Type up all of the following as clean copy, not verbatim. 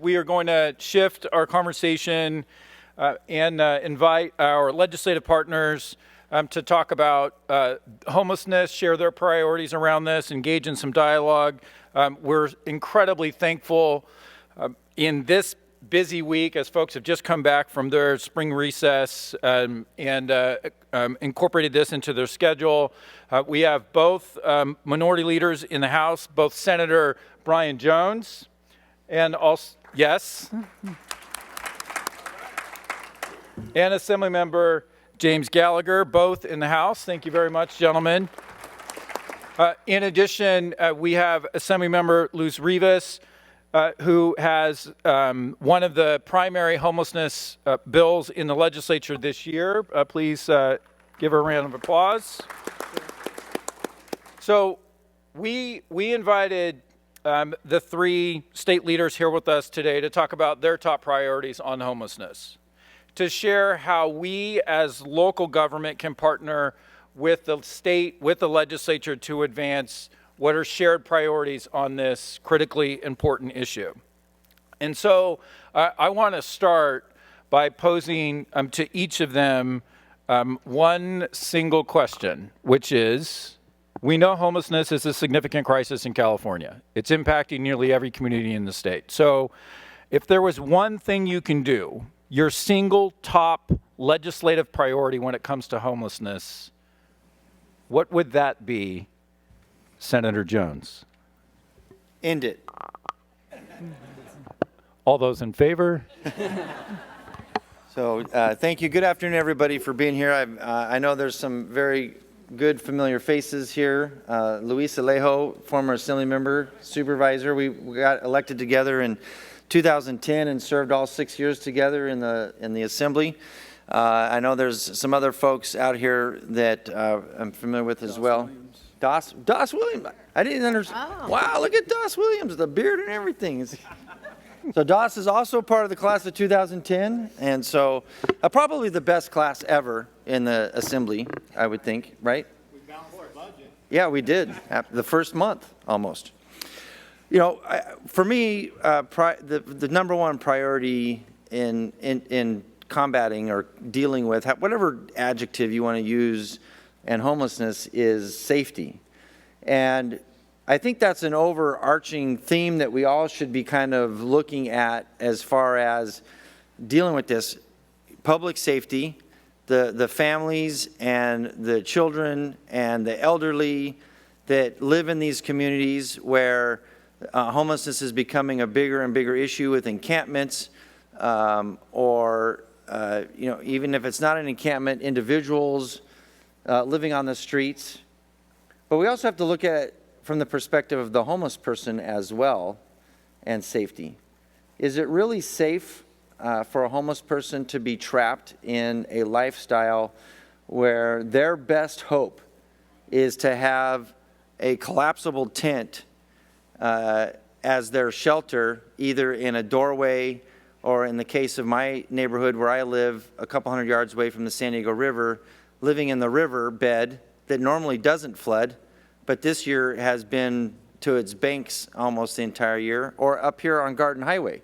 We are going to shift our conversation and invite our legislative partners to talk about homelessness, share their priorities around this, engage in some dialogue. We're incredibly thankful in this busy week as folks have just come back from their spring recess and incorporated this into their schedule. We have both minority leaders in the House, both Senator Brian Jones and also, yes, and Assemblymember James Gallagher, both in the House. Thank you very much, gentlemen. In addition, we have Assemblymember Rivas, who has one of the primary homelessness bills in the legislature this year. Please give her a round of applause. So we invited the three state leaders here with us today to talk about their top priorities on homelessness, to share how we as local government can partner with the state, with the legislature to advance what are shared priorities on this critically important issue. And so I want to start by posing to each of them one single question, which is, we know homelessness is a significant crisis in California. It's impacting nearly every community in the state. So if there was one thing you can do, your single top legislative priority when it comes to homelessness, what would that be, Senator Jones? End it. All those in favor? So thank you. Good afternoon, everybody, for being here. I know there's some very good familiar faces here. Luis Alejo, former Assembly member, Supervisor. We got elected together in 2010 and served all 6 years together in the Assembly. I know there's some other folks out here that I'm familiar with as well. Williams. Doss Williams. I didn't understand. Oh. Wow, look at Doss Williams, the beard and everything. So Doss is also part of the class of 2010, and so probably the best class ever in the Assembly, I would think, right? We balanced our budget. Yeah, we did, the first month, almost. You know, for me, the number one priority in combating or dealing with, whatever adjective you want to use, and homelessness is safety. And I think that's an overarching theme that we all should be kind of looking at as far as dealing with this. Public safety, the families and the children and the elderly that live in these communities where homelessness is becoming a bigger and bigger issue with encampments, or even if it's not an encampment, individuals living on the streets. But we also have to look at it from the perspective of the homeless person as well, and safety. Is it really safe for a homeless person to be trapped in a lifestyle where their best hope is to have a collapsible tent as their shelter, either in a doorway or, in the case of my neighborhood where I live, a couple hundred yards away from the San Diego River, living in the river bed that normally doesn't flood, but this year has been to its banks almost the entire year, or up here on Garden Highway,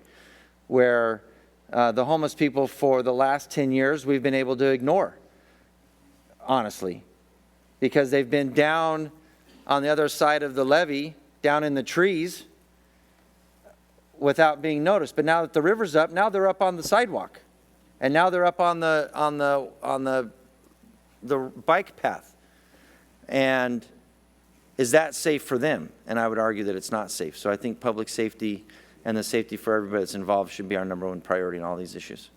where the homeless people for the last 10 years we've been able to ignore, honestly, because they've been down on the other side of the levee, down in the trees, without being noticed. But now that the river's up, now they're up on the sidewalk, and now they're up on the bike path. And is that safe for them? And I would argue that it's not safe. So I think public safety and the safety for everybody that's involved should be our number one priority in all these issues.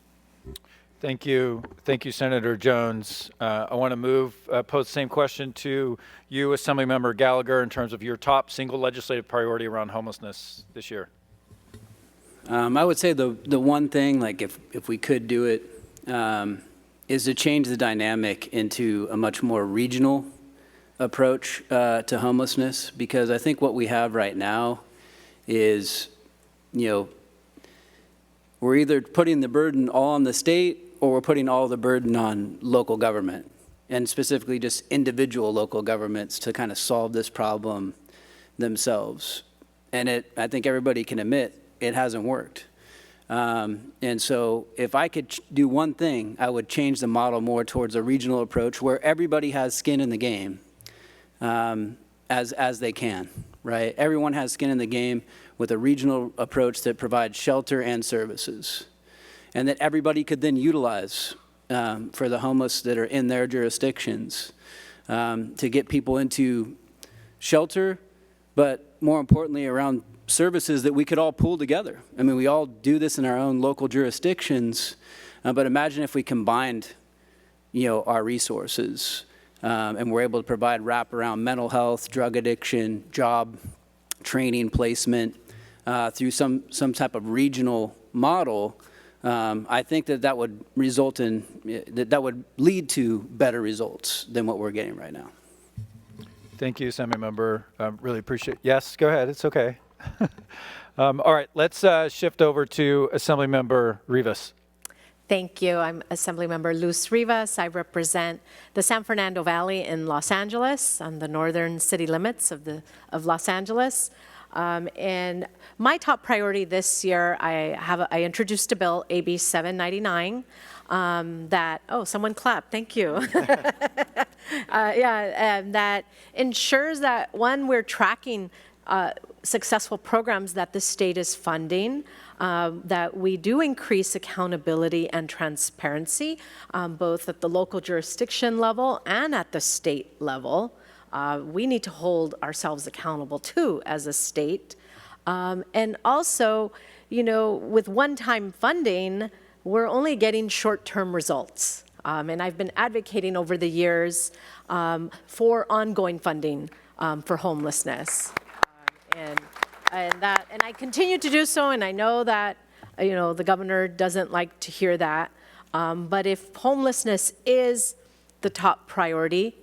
Thank you. Thank you, Senator Jones. I want to pose the same question to you, Assemblymember Gallagher, in terms of your top single legislative priority around homelessness this year. I would say the one thing, like if we could do it, is to change the dynamic into a much more regional approach to homelessness, because I think what we have right now is, we're either putting the burden all on the state or we're putting all the burden on local government, and specifically just individual local governments to kind of solve this problem themselves. And I think everybody can admit it hasn't worked. And so if I could do one thing, I would change the model more towards a regional approach where everybody has skin in the game, as they can, right? Everyone has skin in the game with a regional approach that provides shelter and services, and that everybody could then utilize for the homeless that are in their jurisdictions to get people into shelter, but more importantly around services that we could all pool together. I mean, we all do this in our own local jurisdictions, but imagine if we combined, our resources, and we're able to provide wraparound mental health, drug addiction, job training, placement, through some type of regional model. I think that would result in, that would lead to better results than what we're getting right now. Thank you, Assemblymember. Really appreciate. Yes, go ahead. It's okay. All right, let's shift over to Assemblymember Rivas. Thank you. I'm Assemblymember Luz Rivas. I represent the San Fernando Valley in Los Angeles, on the northern city limits of Los Angeles. And my top priority this year, I introduced a bill, AB 799, someone clapped, thank you. That ensures that, one, we're tracking successful programs that the state is funding, that we do increase accountability and transparency, both at the local jurisdiction level and at the state level. We need to hold ourselves accountable too as a state. And also, with one-time funding, we're only getting short-term results. And I've been advocating over the years for ongoing funding for homelessness. And I continue to do so, and I know that the governor doesn't like to hear that. But if homelessness is the top priority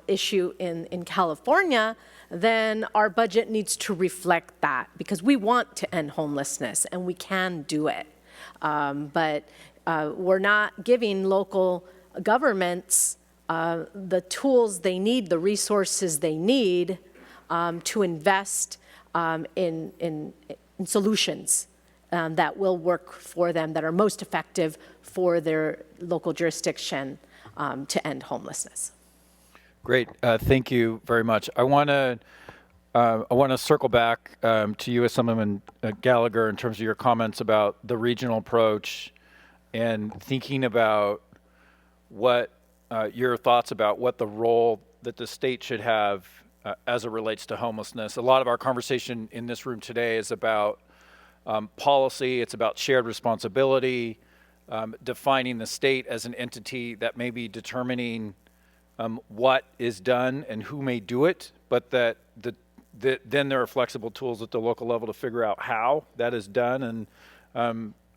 issue in California, then our budget needs to reflect that, because we want to end homelessness and we can do it. But we're not giving local governments the tools they need, the resources they need to invest in solutions that will work for them, that are most effective for their local jurisdiction to end homelessness. Great. Thank you very much. I want to circle back to you, Assemblymember Gallagher, in terms of your comments about the regional approach and thinking about what your thoughts about what the role that the state should have as it relates to homelessness. A lot of our conversation in this room today is about policy. It's about shared responsibility, defining the state as an entity that may be determining what is done and who may do it, but that then there are flexible tools at the local level to figure out how that is done. And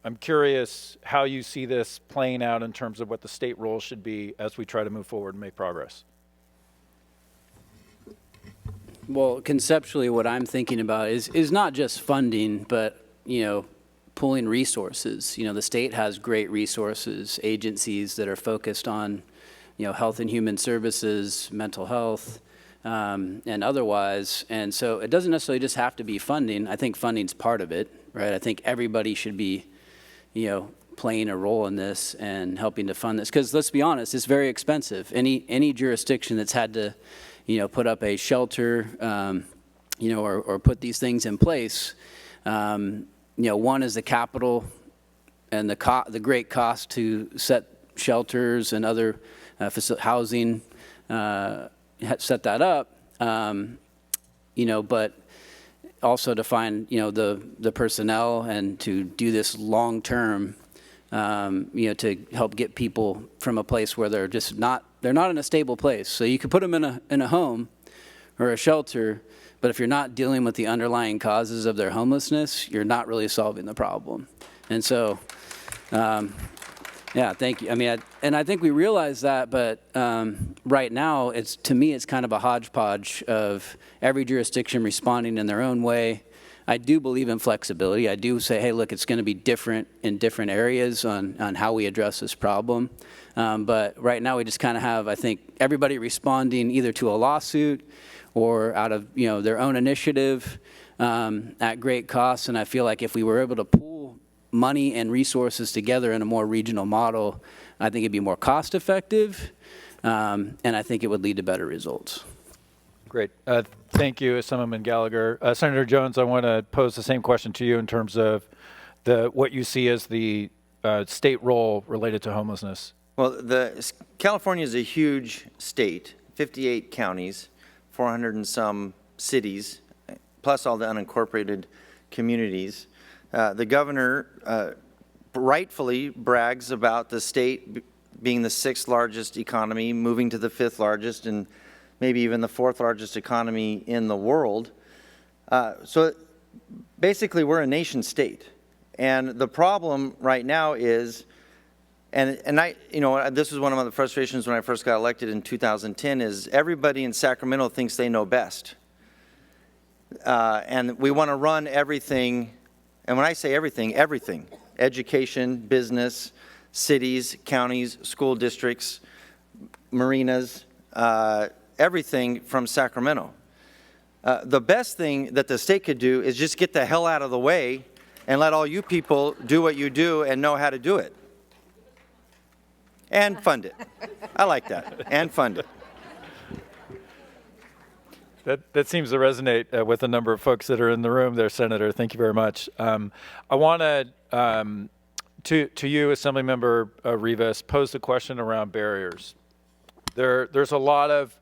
I'm curious how you see this playing out in terms of what the state role should be as we try to move forward and make progress. Well, conceptually, what I'm thinking about is not just funding, but, pooling resources. The state has great resources, agencies that are focused on, health and human services, mental health, and otherwise. And so it doesn't necessarily just have to be funding. I think funding's part of it, right? I think everybody should be, playing a role in this and helping to fund this. Because let's be honest, it's very expensive. Any jurisdiction that's had to, put up a shelter, or put these things in place, one is the capital and the great cost to set shelters and other housing, set that up, but also to find, the personnel and to do this long term, to help get people from a place where they're not in a stable place. So you could put them in a home or a shelter, but if you're not dealing with the underlying causes of their homelessness, you're not really solving the problem. And so, yeah, thank you. I mean, I think we realize that, but right now, to me, it's kind of a hodgepodge of every jurisdiction responding in their own way. I do believe in flexibility. I do say, hey, look, it's going to be different in different areas on how we address this problem. But right now, we just kind of have, I think, everybody responding either to a lawsuit or out of their own initiative at great cost. And I feel like if we were able to pool money and resources together in a more regional model, I think it'd be more cost effective, and I think it would lead to better results. Great. Thank you, Assemblymember Gallagher. Senator Jones, I want to pose the same question to you in terms of what you see as the state role related to homelessness. Well, California is a huge state, 58 counties, 400 and some cities, plus all the unincorporated communities. The governor rightfully brags about the state being the 6th largest economy, moving to the 5th largest, and maybe even the 4th largest economy in the world. So basically, we're a nation state. And the problem right now is, and I, you know, this was one of the frustrations when I first got elected in 2010, is everybody in Sacramento thinks they know best. And we want to run everything, and when I say everything, everything, education, business, cities, counties, school districts, marinas, everything from Sacramento. The best thing that the state could do is just get the hell out of the way and let all you people do what you do and know how to do it. And fund it. I like that. And fund it. That seems to resonate with a number of folks that are in the room there, Senator. Thank you very much. I want to you, Assemblymember Rivas, pose the question around barriers. There's a lot of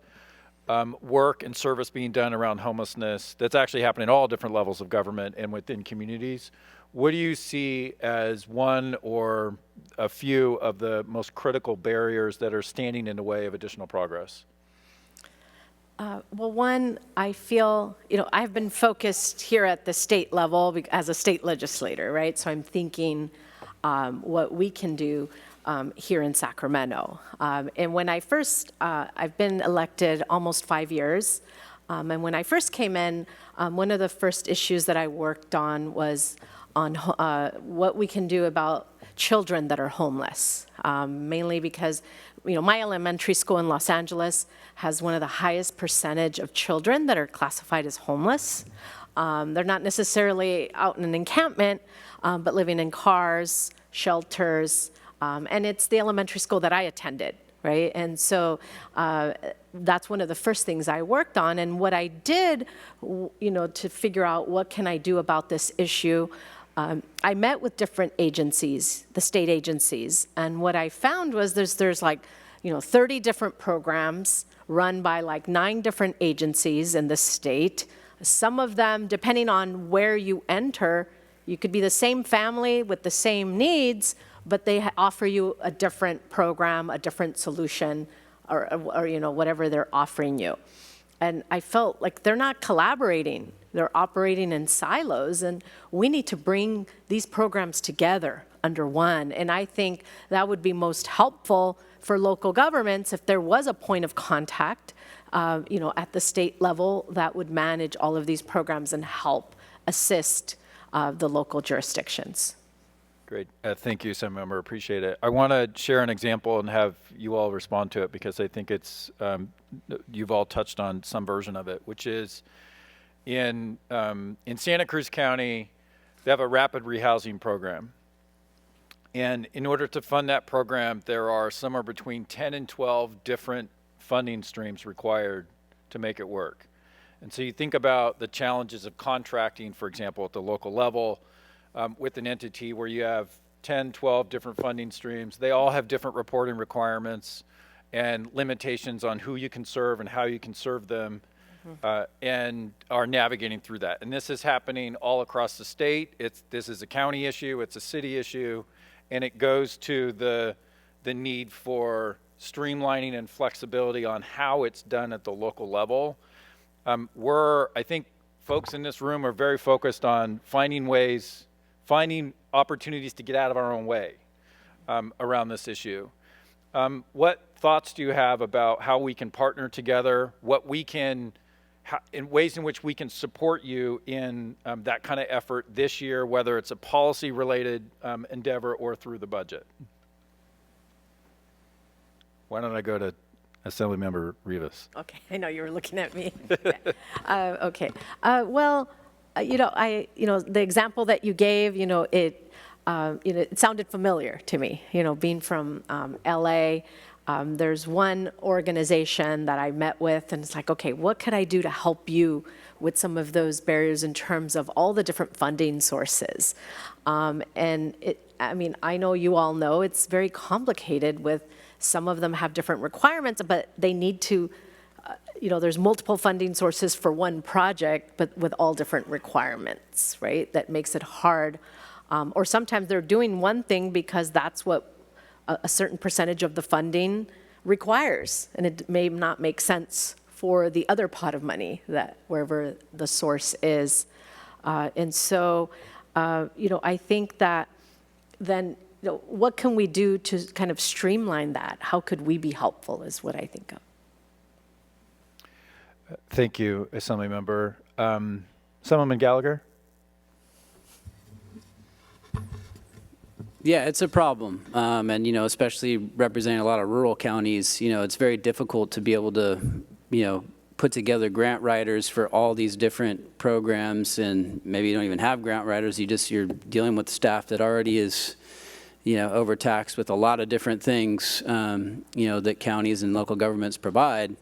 work and service being done around homelessness that's actually happening at all different levels of government and within communities. What do you see as one or a few of the most critical barriers that are standing in the way of additional progress? Well, one, I feel, you know, I've been focused here at the state level as a state legislator, right? So I'm thinking what we can do here in Sacramento. And when I first, I've been elected almost 5 years. And when I first came in, one of the first issues that I worked on was on what we can do about children that are homeless, mainly because, you know, my elementary school in Los Angeles has one of the highest percentage of children that are classified as homeless. They're not necessarily out in an encampment, but living in cars, shelters, and it's the elementary school that I attended, right? And so that's one of the first things I worked on. And what I did, you know, to figure out what can I do about this issue, I met with different agencies, the state agencies, and what I found was there's like, you know, 30 different programs run by like 9 different agencies in the state. Some of them, depending on where you enter, you could be the same family with the same needs, but they offer you a different program, a different solution, or you know, whatever they're offering you. And I felt like they're not collaborating. They're operating in silos, and we need to bring these programs together under one. And I think that would be most helpful for local governments if there was a point of contact, you know, at the state level that would manage all of these programs and help assist the local jurisdictions. Great. Thank you, Assemblymember. Appreciate it. I want to share an example and have you all respond to it because I think it's, you've all touched on some version of it, which is in Santa Cruz County, they have a rapid rehousing program. And in order to fund that program, there are somewhere between 10 and 12 different funding streams required to make it work. And so you think about the challenges of contracting, for example, at the local level, with an entity where you have 10, 12 different funding streams. They all have different reporting requirements and limitations on who you can serve and how you can serve them, and are navigating through that. And this is happening all across the state. This is a county issue, it's a city issue, and it goes to the need for streamlining and flexibility on how it's done at the local level. I think folks in this room are very focused on finding opportunities to get out of our own way around this issue. What thoughts do you have about how we can partner together, in ways in which we can support you in that kind of effort this year, whether it's a policy-related endeavor or through the budget? Why don't I go to Assemblymember Rivas? Okay, I know you were looking at me. Okay. Well, the example that you gave, it sounded familiar to me, being from LA. There's one organization that I met with, and it's like, okay, what could I do to help you with some of those barriers in terms of all the different funding sources? I know you all know it's very complicated with some of them have different requirements, but they need to, there's multiple funding sources for one project, but with all different requirements, right? That makes it hard. Or sometimes they're doing one thing because that's what a certain percentage of the funding requires, and it may not make sense for the other pot of money that wherever the source is. I think that then, what can we do to kind of streamline that? How could we be helpful is what I think of. Thank you, Assemblymember. Assemblymember Gallagher? Yeah, it's a problem. And, especially representing a lot of rural counties, it's very difficult to be able to, put together grant writers for all these different programs, and maybe you don't even have grant writers. You're dealing with staff that already is, overtaxed with a lot of different things, that counties and local governments provide.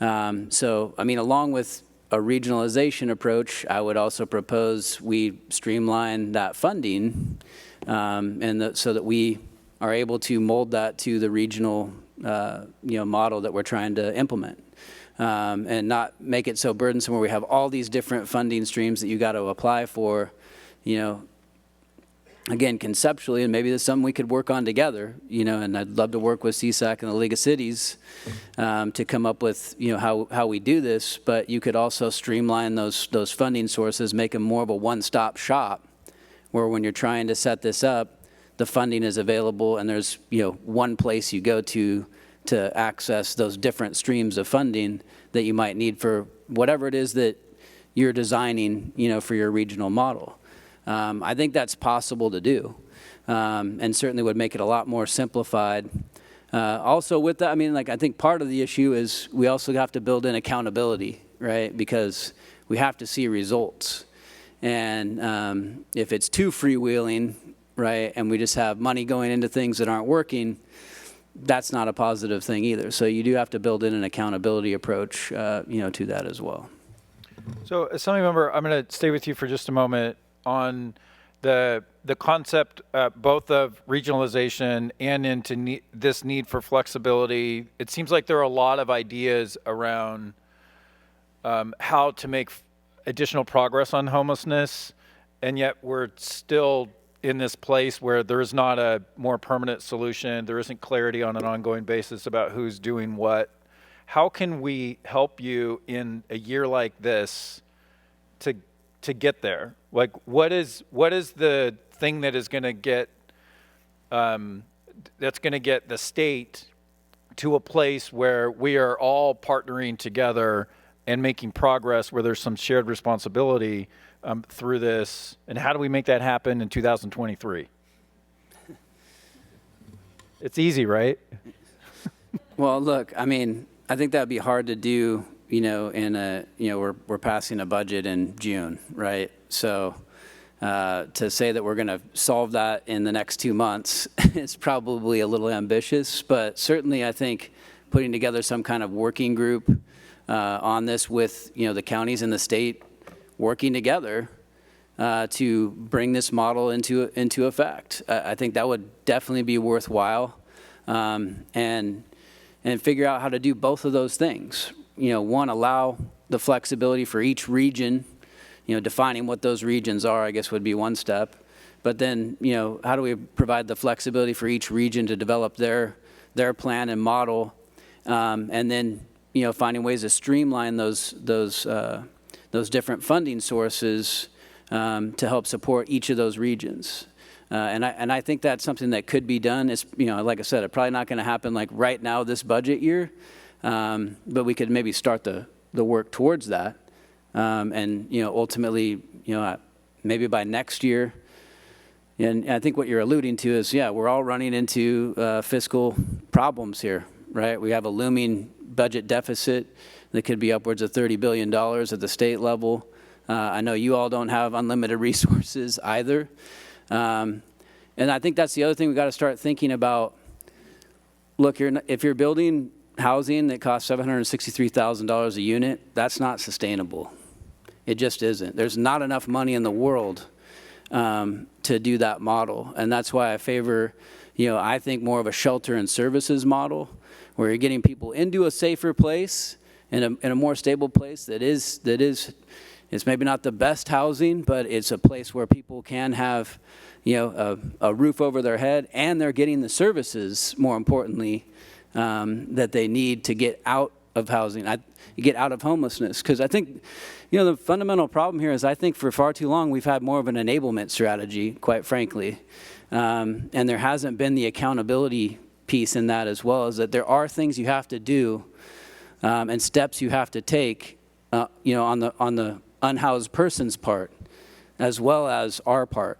Along with a regionalization approach, I would also propose we streamline that funding, so that we are able to mold that to the regional, model that we're trying to implement. And not make it so burdensome where we have all these different funding streams that you got to apply for, again, conceptually, and maybe there's something we could work on together, and I'd love to work with CSAC and the League of Cities to come up with, how we do this, but you could also streamline those funding sources, make them more of a one-stop shop, where when you're trying to set this up, the funding is available and there's, one place you go to access those different streams of funding that you might need for whatever it is that you're designing, for your regional model. I think that's possible to do, and certainly would make it a lot more simplified. Also with that, I think part of the issue is we also have to build in accountability, right? Because we have to see results. And if it's too freewheeling, right, and we just have money going into things that aren't working, that's not a positive thing either. So you do have to build in an accountability approach, to that as well. So, Assemblymember, I'm going to stay with you for just a moment on the concept both of regionalization and into this need for flexibility. It seems like there are a lot of ideas around how to make additional progress on homelessness, and yet we're still in this place where there is not a more permanent solution. There isn't clarity on an ongoing basis about who's doing what. How can we help you in a year like this to get there? Like, what is the thing that is going to get that's going to get the state to a place where we are all partnering together and making progress, where there's some shared responsibility through this, and how do we make that happen in 2023? It's easy, right? Well, look, I think that'd be hard to do, we're passing a budget in June, right? So to say that we're going to solve that in the next 2 months is probably a little ambitious, but certainly I think putting together some kind of working group on this with, the counties and the state working together to bring this model into effect. I think that would definitely be worthwhile, and figure out how to do both of those things. One, allow the flexibility for each region, defining what those regions are, I guess would be one step. But then, how do we provide the flexibility for each region to develop their plan and model, and then, finding ways to streamline those different funding sources to help support each of those regions. And I think that's something that could be done. It's, like I said, it's probably not going to happen like right now this budget year, but we could maybe start the work towards that. And, ultimately, maybe by next year. And I think what you're alluding to is, we're all running into fiscal problems here, right? We have a looming budget deficit that could be upwards of $30 billion at the state level. I know you all don't have unlimited resources either. And I think that's the other thing we got to start thinking about. Look, if you're building housing that costs $763,000 a unit, that's not sustainable. It just isn't. There's not enough money in the world to do that model. And that's why I favor, I think more of a shelter and services model where you're getting people into a safer place, in a more stable place that is, it's maybe not the best housing, but it's a place where people can have, a roof over their head, and they're getting the services, more importantly, that they need to get out of housing, get out of homelessness. Because I think, the fundamental problem here is I think for far too long we've had more of an enablement strategy, quite frankly. And there hasn't been the accountability piece in that as well, is that there are things you have to do and steps you have to take, on the unhoused person's part, as well as our part,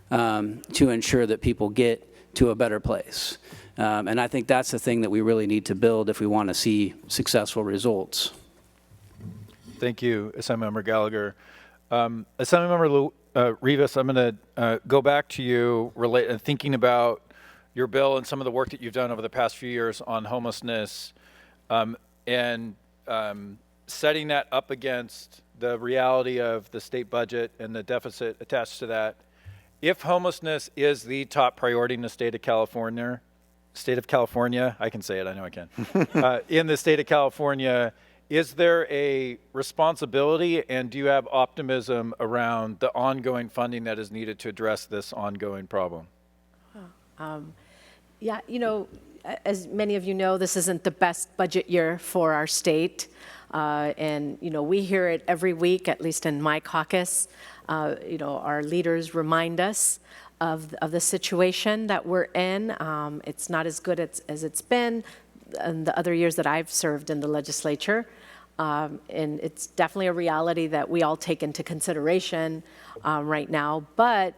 to ensure that people get to a better place. And I think that's the thing that we really need to build if we want to see successful results. Thank you, Assemblymember Gallagher. Assemblymember Rivas, I'm going to go back to you thinking about your bill and some of the work that you've done over the past few years on homelessness, and setting that up against the reality of the state budget and the deficit attached to that. If homelessness is the top priority in the state of California, I can say it, I know I can. In the state of California, is there a responsibility, and do you have optimism around the ongoing funding that is needed to address this ongoing problem? Yeah, as many of you know, this isn't the best budget year for our state. And, we hear it every week, at least in my caucus. Our leaders remind us of the situation that we're in. It's not as good as it's been in the other years that I've served in the legislature. And it's definitely a reality that we all take into consideration right now. But,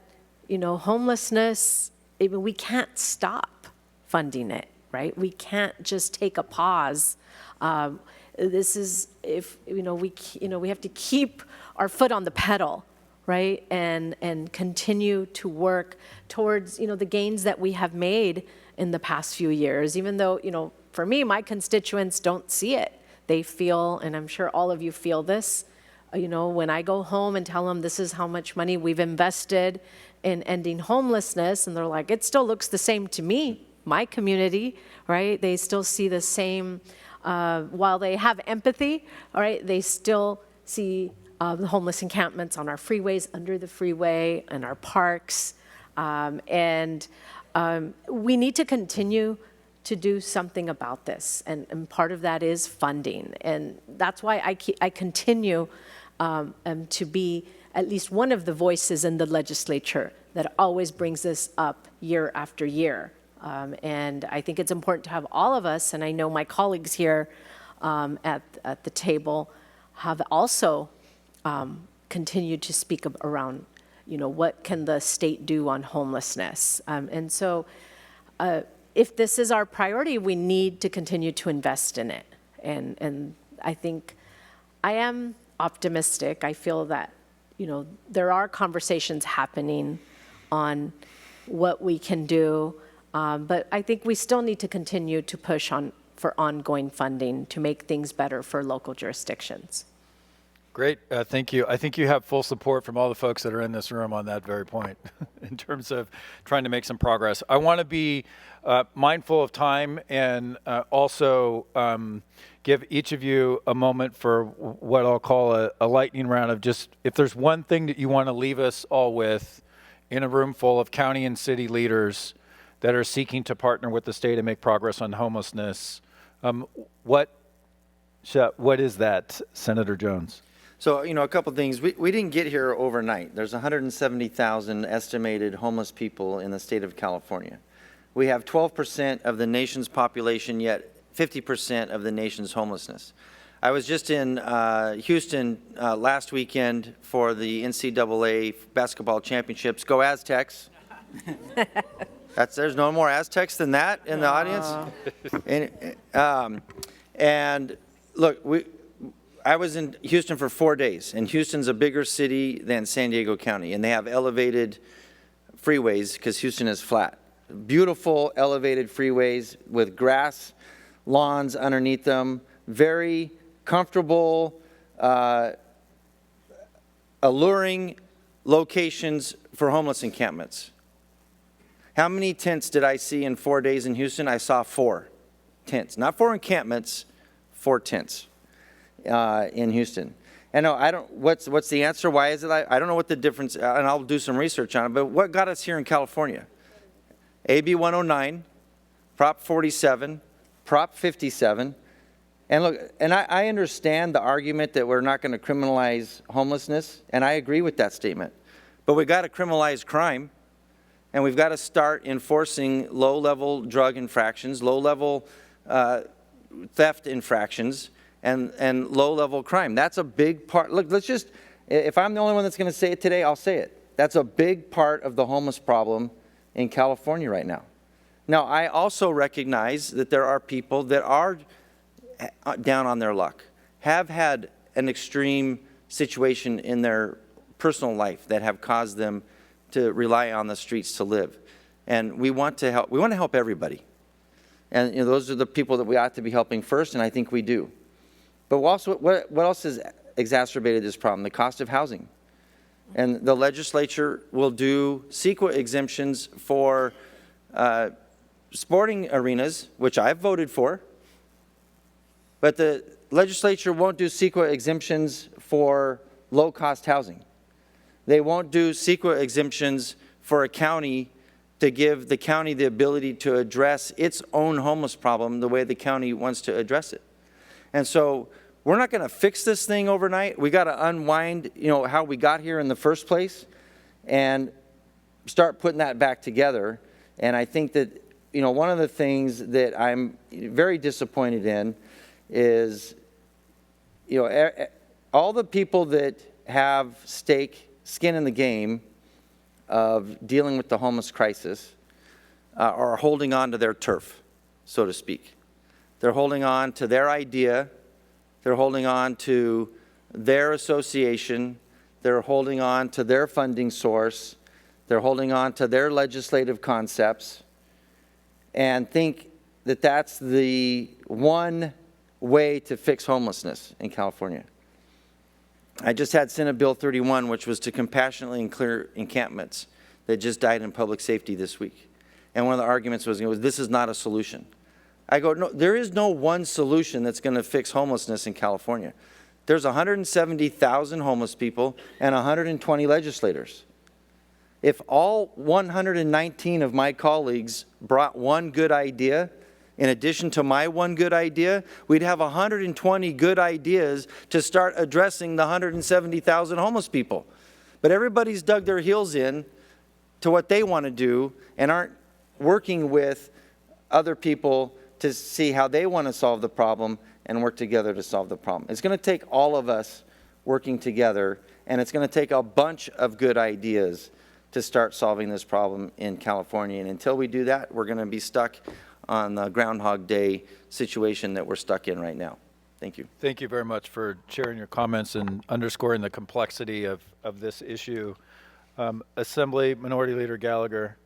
homelessness, we can't stop funding it, right? We can't just take a pause. This is, we have to keep our foot on the pedal, right? And continue to work towards, the gains that we have made in the past few years, even though, for me, my constituents don't see it. They feel, and I'm sure all of you feel this, when I go home and tell them this is how much money we've invested in ending homelessness, and they're like, it still looks the same to me, my community, right? They still see the same, while they have empathy, all right, they still see the homeless encampments on our freeways, under the freeway, in our parks, and we need to continue to do something about this, and part of that is funding, and that's why I continue to be at least one of the voices in the legislature that always brings this up year after year. And I think it's important to have all of us, and I know my colleagues here at the table have also continued to speak around, what can the state do on homelessness. And so if this is our priority, we need to continue to invest in it. And I think I am optimistic. I feel that, there are conversations happening on what we can do. But I think we still need to continue to push for ongoing funding to make things better for local jurisdictions. Great, thank you. I think you have full support from all the folks that are in this room on that very point in terms of trying to make some progress. I want to be mindful of time and also give each of you a moment for what I'll call a lightning round of just, if there's one thing that you want to leave us all with in a room full of county and city leaders that are seeking to partner with the state and make progress on homelessness, what is that, Senator Jones? So, a couple things. We didn't get here overnight. There's 170,000 estimated homeless people in the state of California. We have 12% of the nation's population, yet 50% of the nation's homelessness. I was just in Houston last weekend for the NCAA basketball championships. Go Aztecs. There's no more Aztecs than that in the audience. And look, I was in Houston for 4 days, and Houston's a bigger city than San Diego County, and they have elevated freeways because Houston is flat. Beautiful elevated freeways with grass lawns underneath them, very comfortable, alluring locations for homeless encampments. How many tents did I see in 4 days in Houston? I saw 4 tents, not 4 encampments, 4 tents in Houston. And no, I don't, what's the answer? Why is it? I don't know what the difference, and I'll do some research on it, but what got us here in California? AB 109, Prop 47, Prop 57, and look, and I understand the argument that we're not going to criminalize homelessness, and I agree with that statement. But we've got to criminalize crime, and we've got to start enforcing low-level drug infractions, low-level theft infractions, and low-level crime. That's a big part. Look, let's just, if I'm the only one that's going to say it today, I'll say it. That's a big part of the homeless problem in California right now. Now, I also recognize that there are people that are down on their luck, have had an extreme situation in their personal life that have caused them to rely on the streets to live. And we want to help. We want to help everybody. And you know, those are the people that we ought to be helping first, and I think we do. But also, what else has exacerbated this problem? The cost of housing. And the legislature will do CEQA exemptions for sporting arenas, which I've voted for. But the legislature won't do CEQA exemptions for low-cost housing. They won't do CEQA exemptions for a county to give the county the ability to address its own homeless problem the way the county wants to address it. And so we're not going to fix this thing overnight. We got to unwind, you know, how we got here in the first place and start putting that back together. And I think that, you know, one of the things that I'm very disappointed in is, you know, all the people that have skin in the game of dealing with the homeless crisis are holding on to their turf, so to speak. They're holding on to their idea. They're holding on to their association. They're holding on to their funding source. They're holding on to their legislative concepts and think that that's the one way to fix homelessness in California. I just had Senate Bill 31, which was to compassionately and clear encampments that just died in public safety this week. And one of the arguments was this is not a solution. I go, no, there is no one solution that's going to fix homelessness in California. There's 170,000 homeless people and 120 legislators. If all 119 of my colleagues brought one good idea, in addition to my one good idea, we'd have 120 good ideas to start addressing the 170,000 homeless people. But everybody's dug their heels in to what they want to do and aren't working with other people to see how they want to solve the problem and work together to solve the problem. It's going to take all of us working together, and it's going to take a bunch of good ideas to start solving this problem in California. And until we do that, we're going to be stuck on the Groundhog Day situation that we're stuck in right now. Thank you. Thank you very much for sharing your comments and underscoring the complexity of this issue. Assembly Minority Leader Gallagher.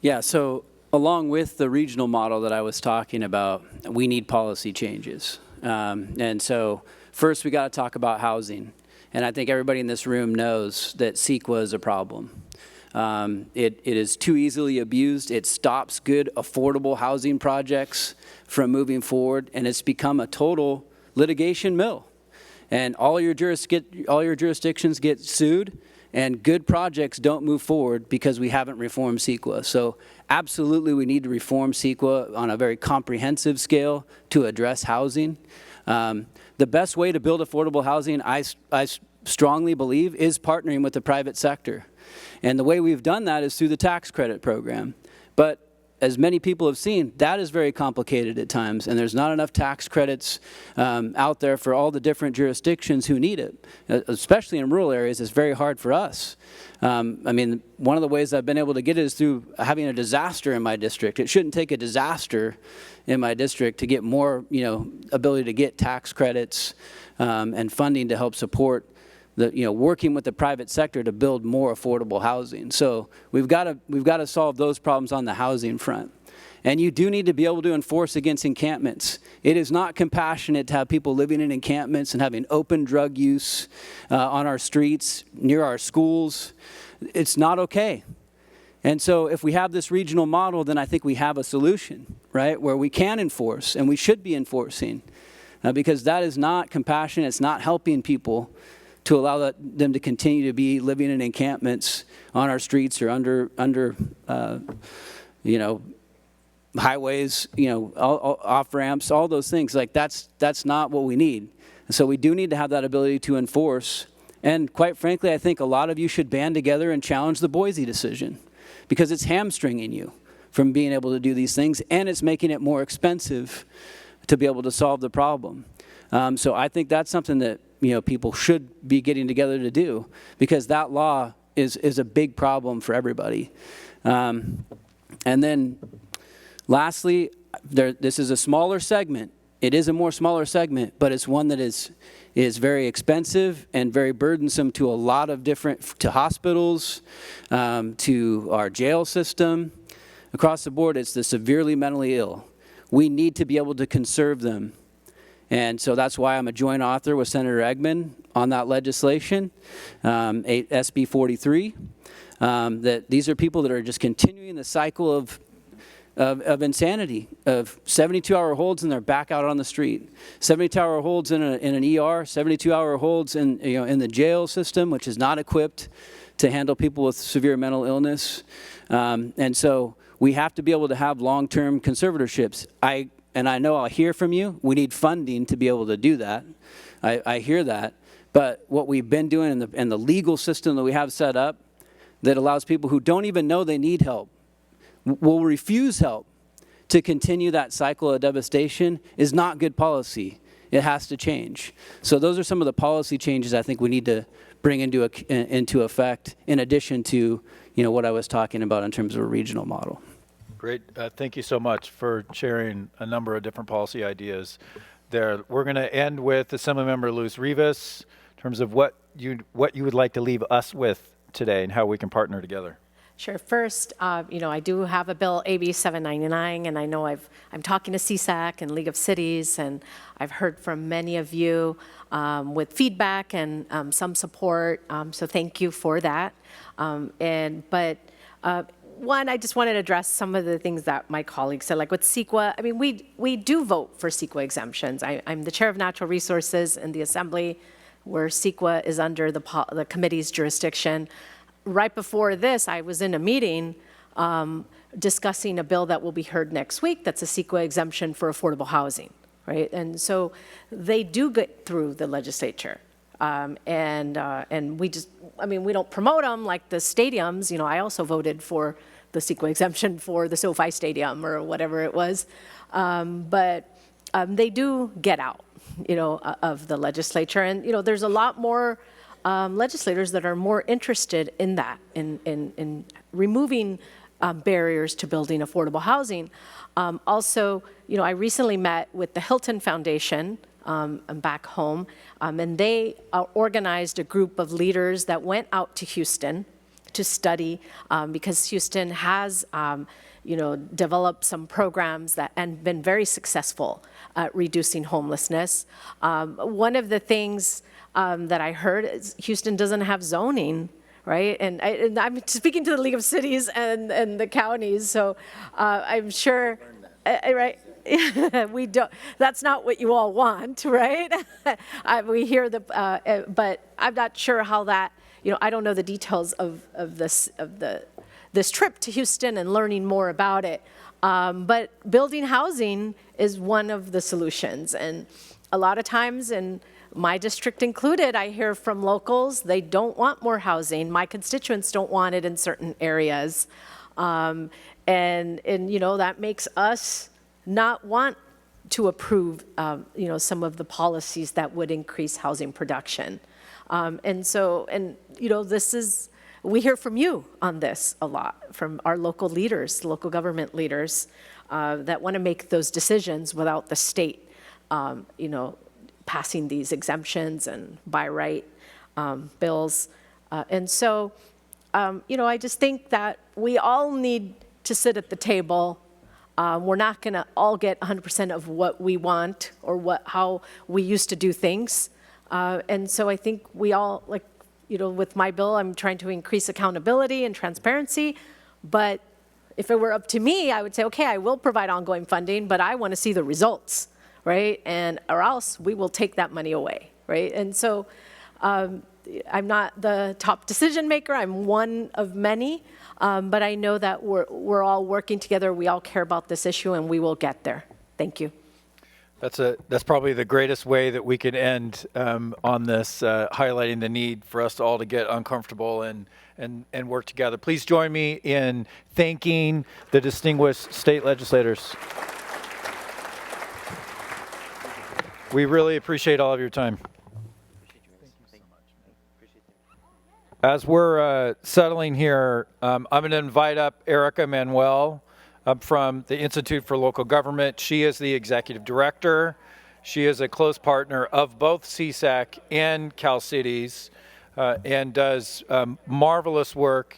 Yeah, so along with the regional model that I was talking about, we need policy changes. And so first we got to talk about housing. And I think everybody in this room knows that CEQA is a problem. It is too easily abused. It stops good, affordable housing projects from moving forward, and it's become a total litigation mill. And all your jurisdictions get sued, and good projects don't move forward because we haven't reformed CEQA. So absolutely we need to reform CEQA on a very comprehensive scale to address housing. The best way to build affordable housing, I strongly believe, is partnering with the private sector. And the way we've done that is through the tax credit program. But as many people have seen, that is very complicated at times, and there's not enough tax credits out there for all the different jurisdictions who need it. Especially in rural areas, it's very hard for us. I mean, one of the ways I've been able to get it is through having a disaster in my district. It shouldn't take a disaster in my district to get more, ability to get tax credits and funding to help support working with the private sector to build more affordable housing. So we've got to solve those problems on the housing front. And you do need to be able to enforce against encampments. It is not compassionate to have people living in encampments and having open drug use on our streets, near our schools. It's not okay. And so if we have this regional model, then I think we have a solution, right, where we can enforce, and we should be enforcing, because that is not compassion. It's not helping people to allow them to continue to be living in encampments on our streets or under highways, off ramps, all those things. Like that's not what we need. And so we do need to have that ability to enforce. And quite frankly, I think a lot of you should band together and challenge the Boise decision, because it's hamstringing you from being able to do these things, and it's making it more expensive to be able to solve the problem. So I think that's something that people should be getting together to do, because that law is a big problem for everybody. And then lastly, this is a smaller segment. It is a more smaller segment, but it's one that is very expensive and very burdensome to a lot of to hospitals, to our jail system. Across the board, it's the severely mentally ill. We need to be able to conserve them. And so that's why I'm a joint author with Senator Eggman on that legislation, SB 43, that these are people that are just continuing the cycle of insanity, of 72-hour holds, and they're back out on the street. 72-hour holds in an ER, 72-hour holds in the jail system, which is not equipped to handle people with severe mental illness. And so we have to be able to have long-term conservatorships. And I know I'll hear from you. We need funding to be able to do that. I hear that. But what we've been doing in the legal system that we have set up that allows people who don't even know they need help, will refuse help, to continue that cycle of devastation is not good policy. It has to change. So those are some of the policy changes I think we need to bring into effect, in addition to what I was talking about in terms of a regional model. Great. Thank you so much for sharing a number of different policy ideas there. We're going to end with Assemblymember Luis Rivas in terms of what you would like to leave us with today and how we can partner together. Sure. First, I do have a bill, AB 799, and I know I'm talking to CSAC and League of Cities, and I've heard from many of you with feedback and some support. So thank you for that. One, I just wanted to address some of the things that my colleagues said, like with CEQA. I mean, we do vote for CEQA exemptions. I'm the chair of Natural Resources in the Assembly, where CEQA is under the committee's jurisdiction. Right before this, I was in a meeting discussing a bill that will be heard next week that's a CEQA exemption for affordable housing, right? And so they do get through the legislature. And we don't promote them like the stadiums. I also voted for the CEQA exemption for the SoFi Stadium or whatever it was. But they do get out, of the legislature. And, there's a lot more legislators that are more interested in that, in removing barriers to building affordable housing. Also, I recently met with the Hilton Foundation back home, and they organized a group of leaders that went out to Houston to study, because Houston has developed some programs and been very successful at reducing homelessness. One of the things that I heard is Houston doesn't have zoning, right? And I'm speaking to the League of Cities and the counties, so I'm sure, right? We don't. That's not what you all want, right? We hear but I'm not sure how that. I don't know the details of this trip to Houston and learning more about it. But building housing is one of the solutions, and a lot of times, and my district included, I hear from locals they don't want more housing. My constituents don't want it in certain areas, and that makes us not want to approve, some of the policies that would increase housing production. We hear from you on this a lot, from our local leaders, local government leaders, that want to make those decisions without the state, passing these exemptions and by right. bills. And so, I just think that we all need to sit at the table. We're not going to all get 100% of what we want or how we used to do things. And so I think we all, with my bill, I'm trying to increase accountability and transparency. But if it were up to me, I would say, okay, I will provide ongoing funding, but I want to see the results, right? Or else we will take that money away, right? And so I'm not the top decision maker. I'm one of many. But I know that we're all working together. We all care about this issue, and we will get there. Thank you. That's probably the greatest way that we can end on this, highlighting the need for us all to get uncomfortable and work together. Please join me in thanking the distinguished state legislators. We really appreciate all of your time. As we're settling here, I'm going to invite up Erica Manuel from the Institute for Local Government. She is the executive director. She is a close partner of both CSAC and Cal Cities and does marvelous work.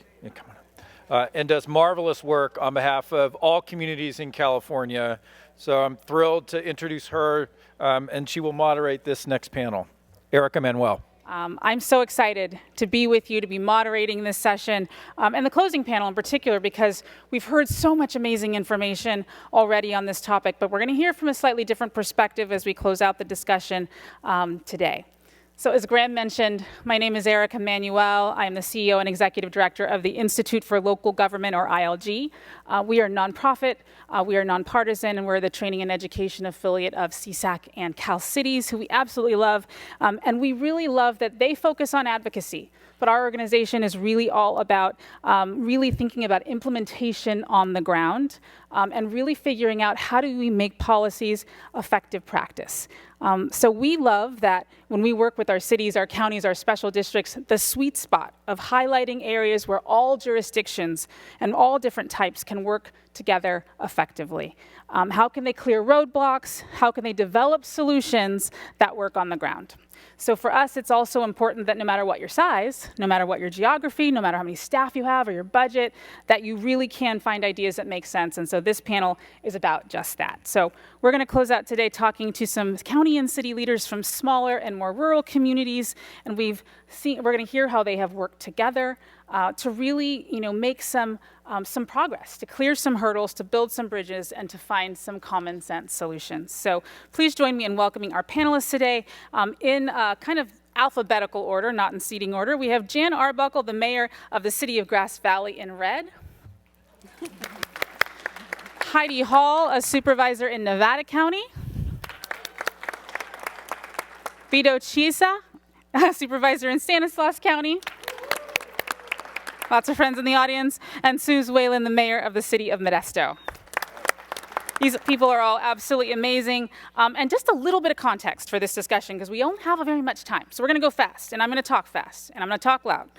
On behalf of all communities in California. So I'm thrilled to introduce her, and she will moderate this next panel. Erica Manuel. I'm so excited to be with you, to be moderating this session, and the closing panel in particular, because we've heard so much amazing information already on this topic, but we're going to hear from a slightly different perspective as we close out the discussion today. So as Graham mentioned, my name is Erica Manuel. I am the CEO and Executive Director of the Institute for Local Government, or ILG. We are nonprofit, we are nonpartisan, and we're the training and education affiliate of CSAC and Cal Cities, who we absolutely love. And we really love that they focus on advocacy. But our organization is really all about really thinking about implementation on the ground and really figuring out how do we make policies effective practice. So we love that when we work with our cities, our counties, our special districts, the sweet spot of highlighting areas where all jurisdictions and all different types can work together effectively. How can they clear roadblocks? How can they develop solutions that work on the ground? So for us, it's also important that no matter what your size, no matter what your geography, no matter how many staff you have or your budget, that you really can find ideas that make sense. And so this panel is about just that. So we're going to close out today talking to some county and city leaders from smaller and more rural communities. And we're going to hear how they have worked together to really, make some progress, to clear some hurdles, to build some bridges, and to find some common sense solutions. So please join me in welcoming our panelists today in kind of alphabetical order, not in seating order. We have Jan Arbuckle, the mayor of the city of Grass Valley, in red. Heidi Hall, a supervisor in Nevada County. Vito Chiesa, a supervisor in Stanislaus County. Lots of friends in the audience. And Zwahlen, the mayor of the city of Modesto. These people are all absolutely amazing. And just a little bit of context for this discussion, because we don't have very much time. So we're going to go fast, and I'm going to talk fast, and I'm going to talk loud.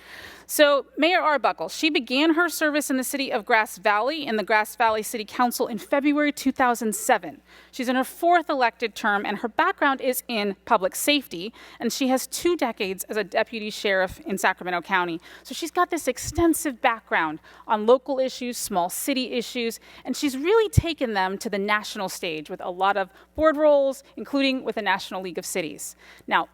So Mayor Arbuckle, she began her service in the city of Grass Valley in the Grass Valley City Council in February 2007. She's in her 4th elected term, and her background is in public safety, and she has 2 decades as a deputy sheriff in Sacramento County. So she's got this extensive background on local issues, small city issues, and she's really taken them to the national stage with a lot of board roles, including with the National League of Cities. Now,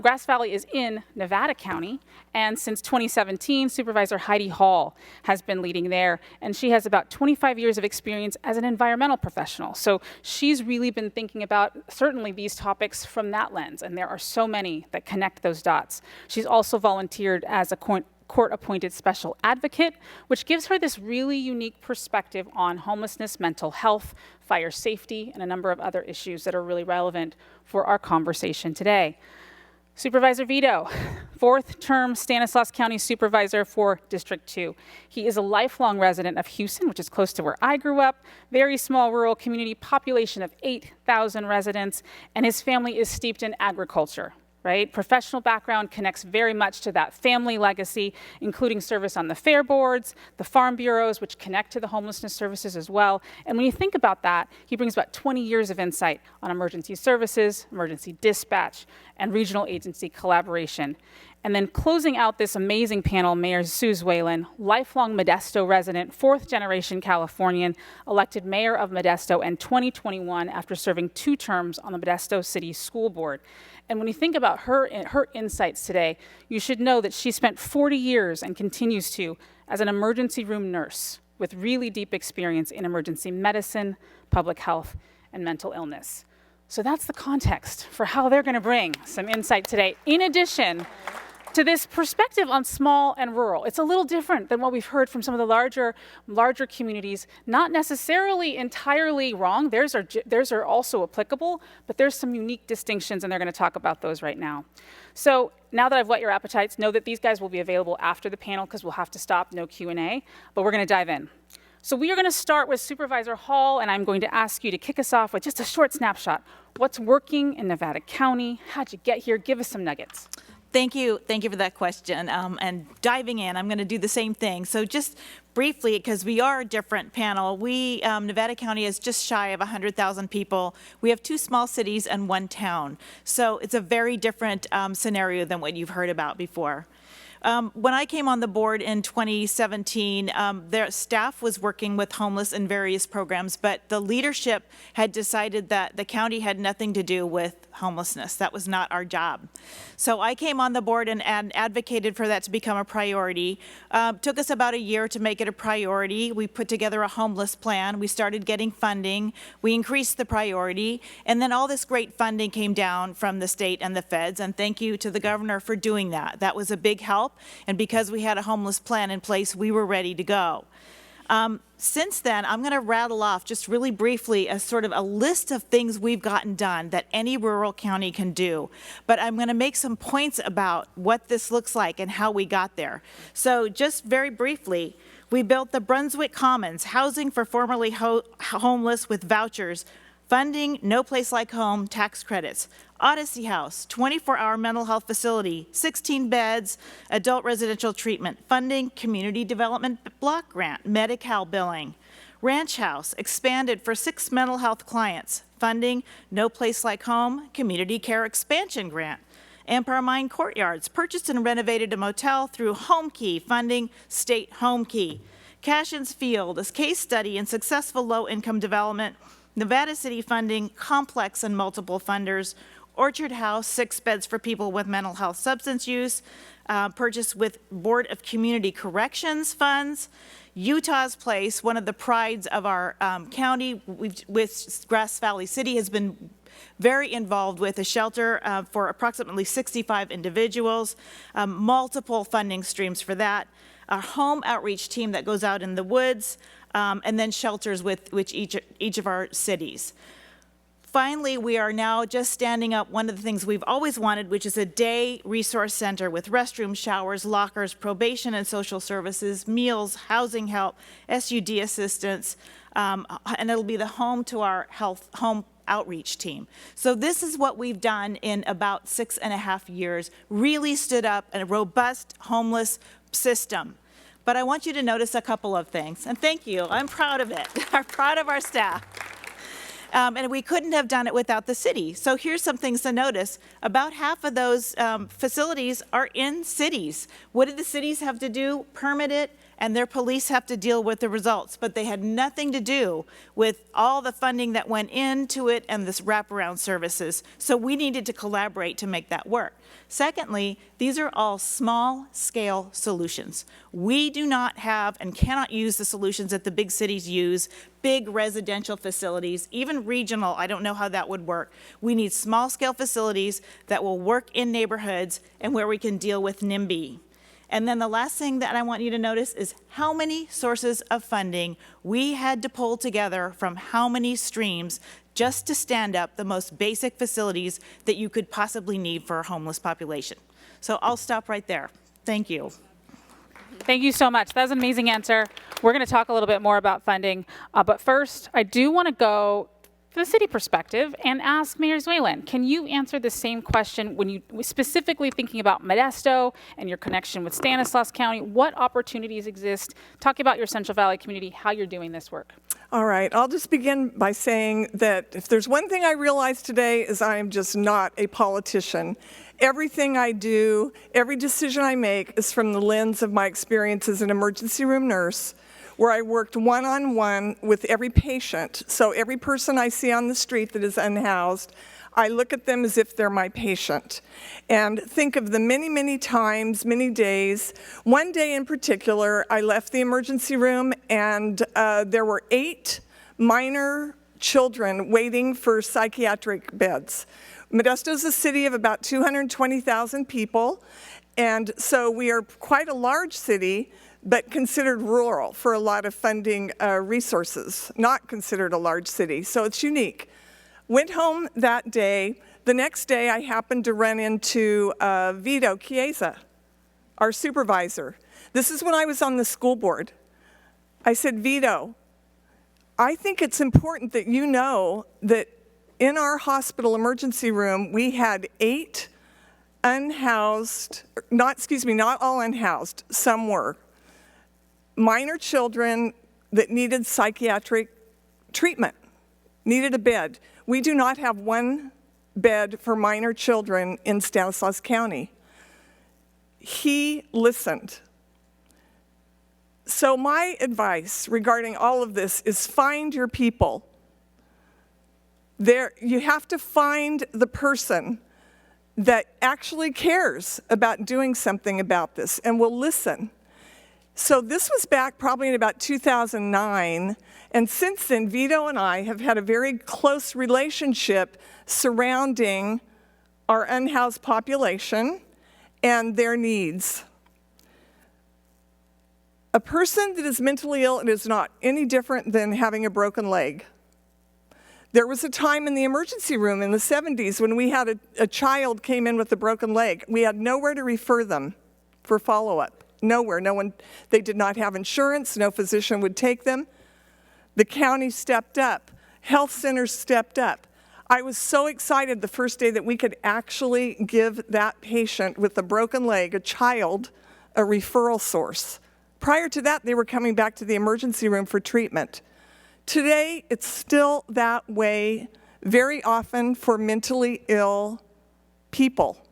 Grass Valley is in Nevada County, and since 2017, Supervisor Heidi Hall has been leading there, and she has about 25 years of experience as an environmental professional. So she's really been thinking about certainly these topics from that lens, and there are so many that connect those dots. She's also volunteered as a court-appointed special advocate, which gives her this really unique perspective on homelessness, mental health, fire safety, and a number of other issues that are really relevant for our conversation today. Supervisor Vito, 4th term Stanislaus County Supervisor for District 2. He is a lifelong resident of Houston, which is close to where I grew up, very small rural community, population of 8,000 residents, and his family is steeped in agriculture. right? Professional background connects very much to that family legacy, including service on the fair boards, the farm bureaus, which connect to the homelessness services as well. And when you think about that, he brings about 20 years of insight on emergency services, emergency dispatch, and regional agency collaboration. And then closing out this amazing panel, Mayor Sue Zwahlen, lifelong Modesto resident, fourth-generation Californian, elected mayor of Modesto in 2021 after serving 2 terms on the Modesto City School Board. And when you think about her insights today, you should know that she spent 40 years and continues to as an emergency room nurse with really deep experience in emergency medicine, public health, and mental illness. So that's the context for how they're going to bring some insight today. In addition to this perspective on small and rural, it's a little different than what we've heard from some of the larger communities. Not necessarily entirely wrong. Theirs are also applicable, but there's some unique distinctions, and they're going to talk about those right now. So now that I've whet your appetites, know that these guys will be available after the panel because we'll have to stop, no Q&A, but we're going to dive in. So we are going to start with Supervisor Hall, and I'm going to ask you to kick us off with just a short snapshot. What's working in Nevada County? How'd you get here? Give us some nuggets. Thank you for that question. And diving in, I'm going to do the same thing. So just briefly, because we are a different panel, Nevada County is just shy of 100,000 people. We have 2 small cities and 1 town. So it's a very different scenario than what you've heard about before. When I came on the board in 2017, their staff was working with homeless in various programs, but the leadership had decided that the county had nothing to do with homelessness. That was not our job. So I came on the board and advocated for that to become a priority. Took us about a year to make it a priority. We put together a homeless plan. We started getting funding. We increased the priority. And then all this great funding came down from the state and the feds. And thank you to the governor for doing that. That was a big help. And because we had a homeless plan in place, we were ready to go. Since then, I'm going to rattle off just really briefly a sort of a list of things we've gotten done that any rural county can do. But I'm going to make some points about what this looks like and how we got there. So just very briefly, we built the Brunswick Commons, housing for formerly homeless with vouchers, funding No Place Like Home tax credits. Odyssey House, 24-hour mental health facility, 16 beds, adult residential treatment, funding, community development block grant, Medi-Cal billing. Ranch House, expanded for 6 mental health clients, funding, No Place Like Home, community care expansion grant. Empire Mine Courtyards, purchased and renovated a motel through Home Key, funding, state Home Key. Cashin's Field, a case study in successful low-income development, Nevada City funding, complex and multiple funders. Orchard House, 6 beds for people with mental health substance use, purchased with Board of Community Corrections funds. Utah's Place, one of the prides of our county, with Grass Valley City, has been very involved with a shelter for approximately 65 individuals, multiple funding streams for that. Our home outreach team that goes out in the woods, and then shelters with each of our cities. Finally, we are now just standing up one of the things we've always wanted, which is a day resource center with restrooms, showers, lockers, probation and social services, meals, housing help, SUD assistance, and it'll be the home to our home outreach team. So this is what we've done in about 6.5 years, really stood up a robust homeless system. But I want you to notice a couple of things, and thank you, I'm proud of it. I'm proud of our staff. And we couldn't have done it without the city. So here's some things to notice. About half of those facilities are in cities. What did the cities have to do? Permit it, and their police have to deal with the results. But they had nothing to do with all the funding that went into it and this wraparound services. So we needed to collaborate to make that work. Secondly, these are all small-scale solutions. We do not have and cannot use the solutions that the big cities use, big residential facilities, even regional. I don't know how that would work. We need small-scale facilities that will work in neighborhoods and where we can deal with NIMBY. And then the last thing that I want you to notice is how many sources of funding we had to pull together from how many streams just to stand up the most basic facilities that you could possibly need for a homeless population. So I'll stop right there. Thank you. Thank you so much. That was an amazing answer. We're going to talk a little bit more about funding. But first, I do want to go for the city perspective and ask Mayor Zwahlen, can you answer the same question when you specifically thinking about Modesto and your connection with Stanislaus County? What opportunities exist? Talk about your Central Valley community, how you're doing this work. All right, I'll just begin by saying that if there's one thing I realized today is I am just not a politician. Everything I do, every decision I make is from the lens of my experience as an emergency room nurse, where I worked one-on-one with every patient. So every person I see on the street that is unhoused, I look at them as if they're my patient and think of the many, many times, many days. One day in particular, I left the emergency room and there were 8 minor children waiting for psychiatric beds. Modesto is a city of about 220,000 people, and so we are quite a large city, but considered rural for a lot of funding resources, not considered a large city, so it's unique. Went home that day. The next day, I happened to run into Vito, Chiesa, our supervisor. This is when I was on the school board. I said, Vito, I think it's important that you know that in our hospital emergency room, we had 8 unhoused, not all unhoused, some were, minor children that needed psychiatric treatment, needed a bed. We do not have one bed for minor children in Stanislaus County. He listened. So my advice regarding all of this is find your people. You have to find the person that actually cares about doing something about this and will listen. So this was back probably in about 2009, and since then, Vito and I have had a very close relationship surrounding our unhoused population and their needs. A person that is mentally ill is not any different than having a broken leg. There was a time in the emergency room in the 70s when we had a child came in with a broken leg. We had nowhere to refer them for follow-up. Nowhere. No one, they did not have insurance. No physician would take them. The county stepped up. Health centers stepped up. I was so excited the first day that we could actually give that patient with a broken leg, a child, a referral source. Prior to that, they were coming back to the emergency room for treatment. Today, it's still that way very often for mentally ill people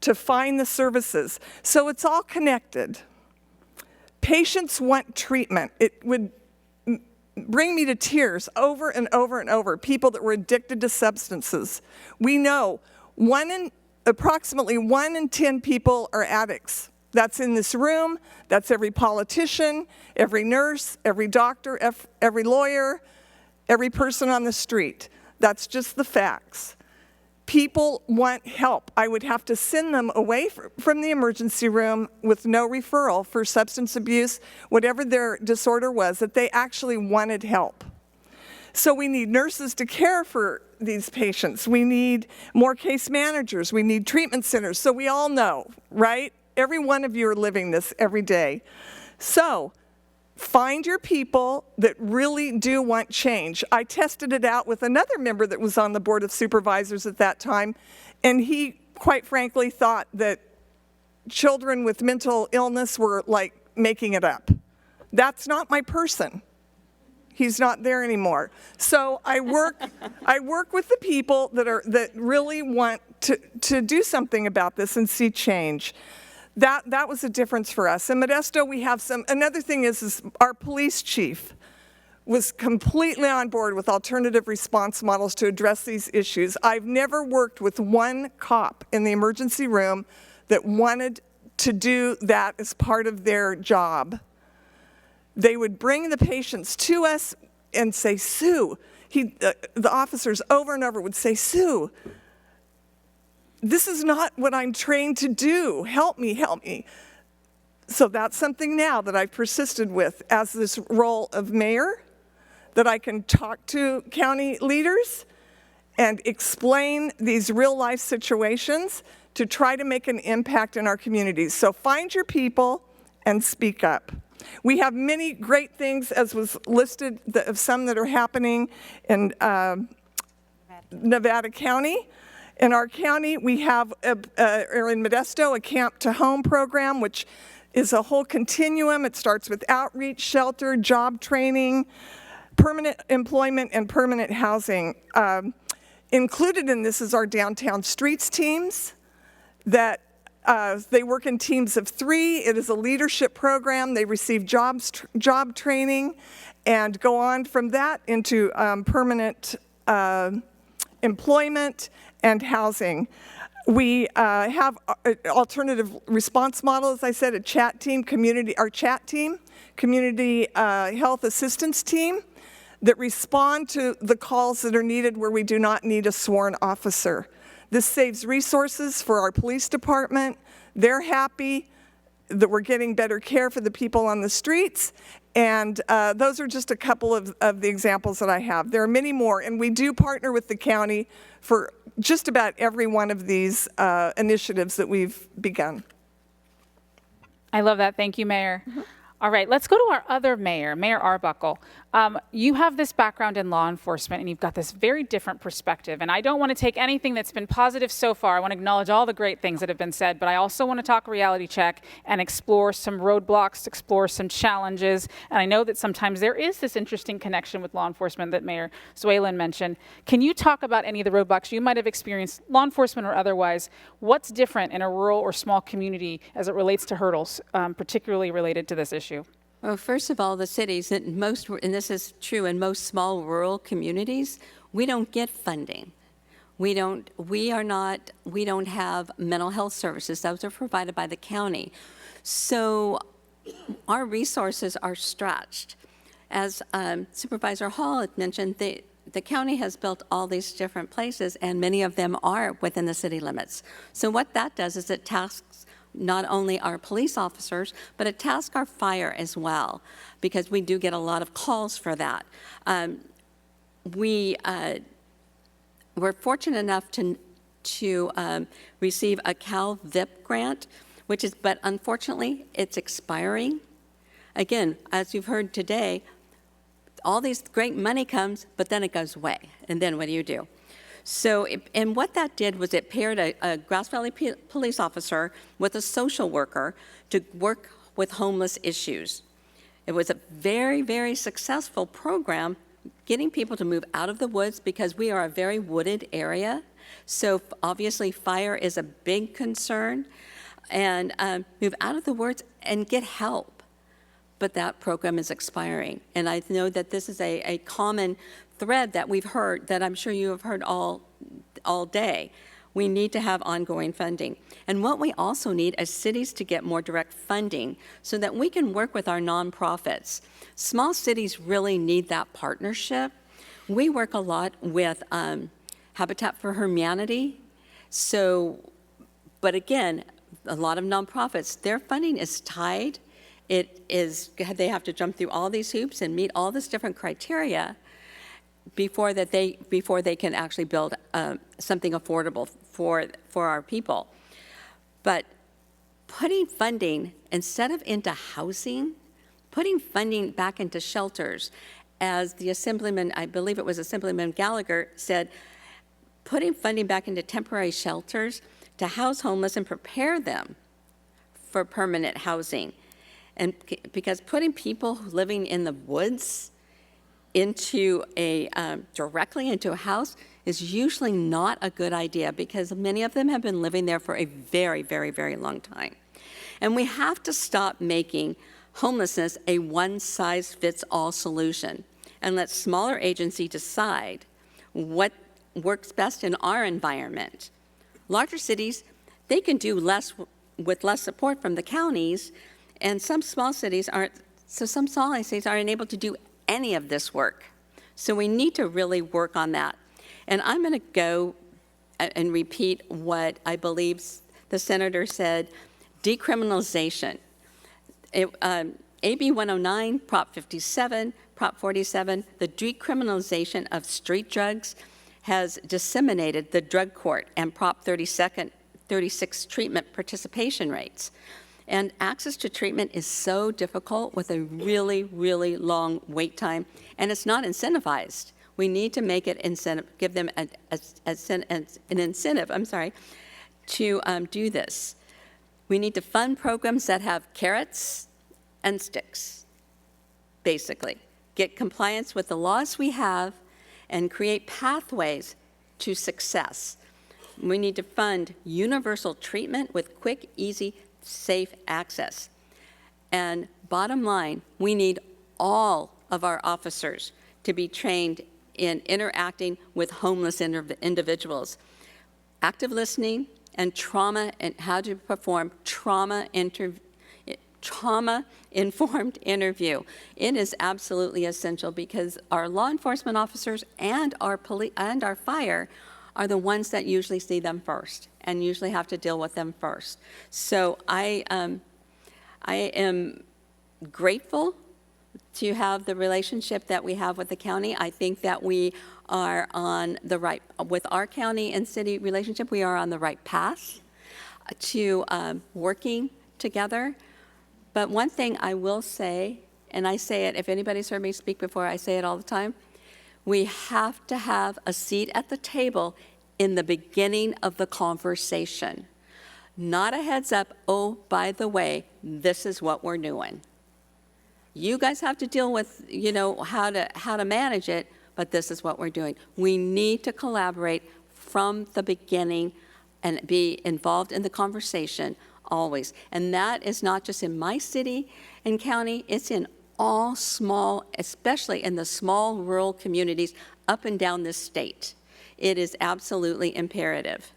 to find the services. So it's all connected. Patients want treatment. It would bring me to tears over and over and over. People that were addicted to substances. We know approximately 1 in 10 people are addicts. That's in this room. That's every politician, every nurse, every doctor, every lawyer, every person on the street. That's just the facts. People want help. I would have to send them away from the emergency room with no referral for substance abuse, whatever their disorder was, that they actually wanted help. So we need nurses to care for these patients. We need more case managers. We need treatment centers. So we all know, right? Every one of you are living this every day. So find your people that really do want change. I tested it out with another member that was on the Board of Supervisors at that time, and he, quite frankly, thought that children with mental illness were like making it up. That's not my person. He's not there anymore. So I work with the people that really want to do something about this and see change. That was a difference for us. In Modesto, we have another thing is our police chief was completely on board with alternative response models to address these issues. I've never worked with one cop in the emergency room that wanted to do that as part of their job. They would bring the patients to us and say, Sue, the officers over and over would say, Sue, this is not what I'm trained to do. Help me, help me. So that's something now that I've persisted with as this role of mayor, that I can talk to county leaders and explain these real life situations to try to make an impact in our communities. So find your people and speak up. We have many great things, as was listed, of some that are happening in Nevada County. In our county, we have, or in Modesto, a Camp to Home program, which is a whole continuum. It starts with outreach, shelter, job training, permanent employment, and permanent housing. Included in this is our downtown streets teams that they work in teams of 3. It is a leadership program. They receive job training and go on from that into permanent employment and housing. We have alternative response model, as I said, a chat team, our chat team, community health assistance team that respond to the calls that are needed where we do not need a sworn officer. This saves resources for our police department. They're happy that we're getting better care for the people on the streets. And those are just a couple of the examples that I have. There are many more, and we do partner with the county for just about every one of these initiatives that we've begun. I love that. Thank you, Mayor. All right, let's go to our other mayor, Mayor Arbuckle. You have this background in law enforcement, and you've got this very different perspective. And I don't want to take anything that's been positive so far. I want to acknowledge all the great things that have been said, but I also want to talk reality check and explore some roadblocks, explore some challenges. And I know that sometimes there is this interesting connection with law enforcement that Mayor Zwahlen mentioned. Can you talk about any of the roadblocks you might have experienced, law enforcement or otherwise? What's different in a rural or small community as it relates to hurdles, particularly related to this issue? Well, first of all, the cities, and this is true in most small rural communities, we don't get funding. We don't have mental health services. Those are provided by the county. So our resources are stretched. As Supervisor Hall had mentioned, the county has built all these different places, and many of them are within the city limits. So what that does is it tasks not only our police officers, but it tasks our fire as well, because we do get a lot of calls for that. We're fortunate enough to receive a Cal VIP grant, but unfortunately, it's expiring. Again, as you've heard today, all these great money comes, but then it goes away. And then what do? So, and what that did was it paired a Grass Valley police officer with a social worker to work with homeless issues. It was a very, very successful program, getting people to move out of the woods because we are a very wooded area. So obviously fire is a big concern, and move out of the woods and get help. But that program is expiring. And I know that this is a common thread that we've heard, that I'm sure you have heard all day. We need to have ongoing funding. And what we also need is cities to get more direct funding so that we can work with our nonprofits. Small cities really need that partnership. We work a lot with Habitat for Humanity. But again, a lot of nonprofits, their funding is tied. They have to jump through all these hoops and meet all this different criteria before they can actually build something affordable for our people. But putting funding, instead of into housing, putting funding back into shelters, as the Assemblyman, I believe it was Assemblyman Gallagher said, putting funding back into temporary shelters to house homeless and prepare them for permanent housing. And because putting people living in the woods directly into a house is usually not a good idea, because many of them have been living there for a very, very, very long time. And we have to stop making homelessness a one-size-fits-all solution and let smaller agencies decide what works best in our environment. Larger cities, they can do less with less support from the counties, and some small cities aren't able to do any of this work. So we need to really work on that. And I'm going to go and repeat what I believe the senator said: decriminalization. AB 109, Prop 57, Prop 47, the decriminalization of street drugs has disseminated the drug court and Prop 36 treatment participation rates. And access to treatment is so difficult with a really, really long wait time, and it's not incentivized. We need to make it incentive, give them an incentive, to do this. We need to fund programs that have carrots and sticks, basically. Get compliance with the laws we have and create pathways to success. We need to fund universal treatment with quick, easy, safe access. And bottom line, we need all of our officers to be trained in interacting with homeless individuals. Active listening and trauma, and how to perform trauma-informed interview. It is absolutely essential because our law enforcement officers and our police and our fire are the ones that usually see them first and usually have to deal with them first. So I am grateful to have the relationship that we have with the county. I think that we are on the right, with our county and city relationship, we are on the right path to working together. But one thing I will say, and I say it, if anybody's heard me speak before, I say it all the time, we have to have a seat at the table in the beginning of the conversation. Not a heads up, oh, by the way, this is what we're doing. You guys have to deal with, you know, how to manage it, but this is what we're doing. We need to collaborate from the beginning and be involved in the conversation always. And that is not just in my city and county, it's in all small, especially in the small rural communities up and down this state. It is absolutely imperative.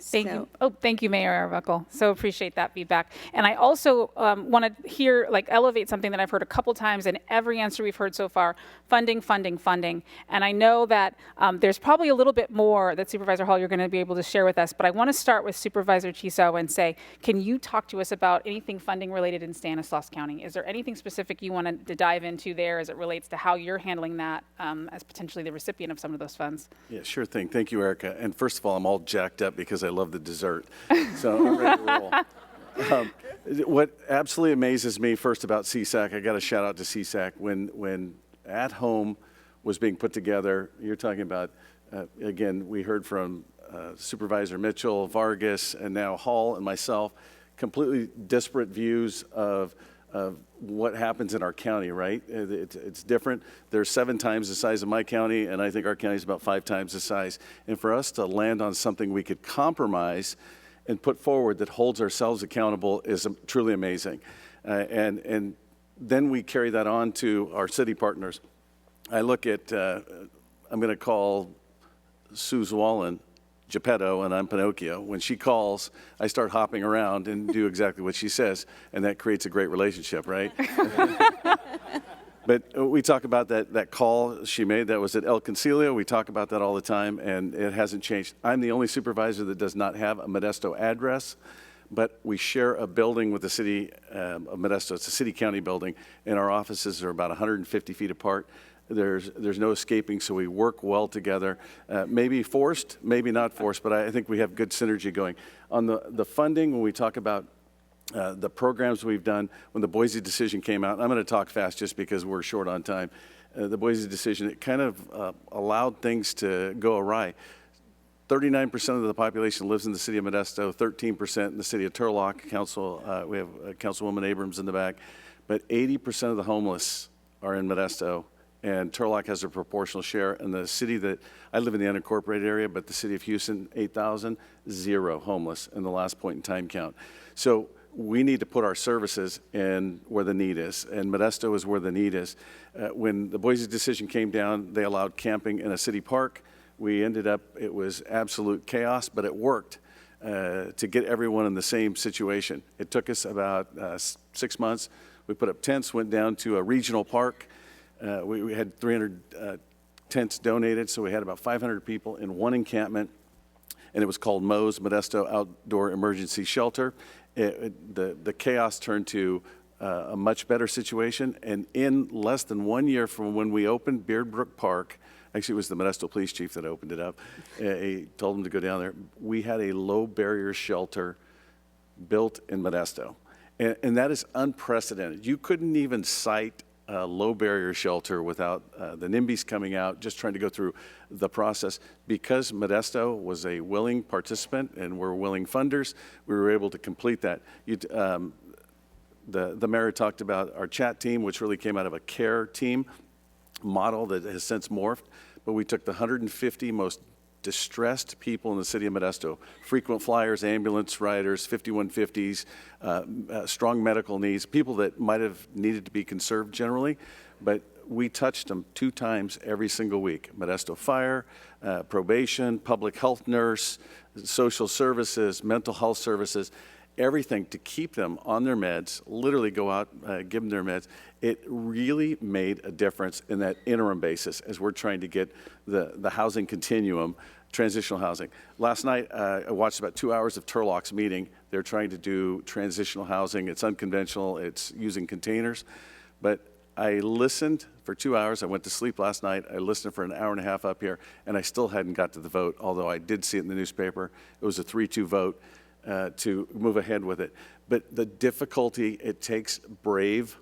Thank you. Oh, thank you, Mayor Arbuckle. So appreciate that feedback. And I also want to hear, elevate something that I've heard a couple times in every answer we've heard so far: funding, funding, funding. And I know that there's probably a little bit more that Supervisor Hall you're going to be able to share with us, but I want to start with Supervisor Chiesa and say, can you talk to us about anything funding related in Stanislaus County? Is there anything specific you wanted to dive into there as it relates to how you're handling that as potentially the recipient of some of those funds? Yeah, sure thing. Thank you, Erica. And first of all, I'm all jacked up because I love the dessert. So I'm ready to roll. What absolutely amazes me first about CSAC, I got a shout out to CSAC. When At Home was being put together, you're talking about, again, we heard from Supervisor Mitchell, Vargas, and now Hall and myself, completely disparate views of what happens in our county, right? It's different. There's 7 times the size of my county, and I think our county is about 5 times the size. And for us to land on something we could compromise and put forward that holds ourselves accountable is truly amazing. And then we carry that on to our city partners. I look at, I'm going to call Sue Zwahlen Geppetto, and I'm Pinocchio. When she calls, I start hopping around and do exactly what she says, and that creates a great relationship, right? But we talk about that call she made that was at El Concilio. We talk about that all the time, and it hasn't changed. I'm the only supervisor that does not have a Modesto address, but we share a building with the city of Modesto. It's a city-county building, and our offices are about 150 feet apart. There's no escaping, so we work well together. Maybe forced, maybe not forced, but I think we have good synergy going. On the funding, when we talk about the programs we've done, when the Boise decision came out, and I'm going to talk fast just because we're short on time. The Boise decision, it kind of allowed things to go awry. 39% of the population lives in the city of Modesto, 13% in the city of Turlock. We have Councilwoman Abrams in the back, but 80% of the homeless are in Modesto. And Turlock has a proportional share. And the city that, I live in the unincorporated area, but the city of Houston, 8,000, 0 homeless in the last point in time count. So we need to put our services in where the need is, and Modesto is where the need is. When the Boise decision came down, they allowed camping in a city park. We ended up, it was absolute chaos, but it worked to get everyone in the same situation. It took us about 6 months. We put up tents, went down to a regional park. We had 300 tents donated, so we had about 500 people in one encampment, and it was called MOES, Modesto Outdoor Emergency Shelter. The chaos turned to a much better situation, and in less than 1 year from when we opened Beard Brook Park, actually it was the Modesto police chief that opened it up, he told them to go down there, we had a low barrier shelter built in Modesto. And that is unprecedented. You couldn't even cite a low barrier shelter without the NIMBYs coming out, just trying to go through the process. Because Modesto was a willing participant and we're willing funders, we were able to complete that. The mayor talked about our chat team, which really came out of a care team model that has since morphed. But we took the 150 most distressed people in the city of Modesto, frequent flyers, ambulance riders, 5150s, strong medical needs, people that might have needed to be conserved generally, but we touched them 2 times every single week. Modesto Fire, probation, public health nurse, social services, mental health services, everything to keep them on their meds, literally go out, give them their meds. It really made a difference in that interim basis as we're trying to get the housing continuum, transitional housing. Last night, I watched about 2 hours of Turlock's meeting. They're trying to do transitional housing. It's unconventional. It's using containers. But I listened for 2 hours. I went to sleep last night. I listened for an hour and a half up here, and I still hadn't got to the vote, although I did see it in the newspaper. It was a 3-2 vote. To move ahead with it. But the difficulty, it takes bravery,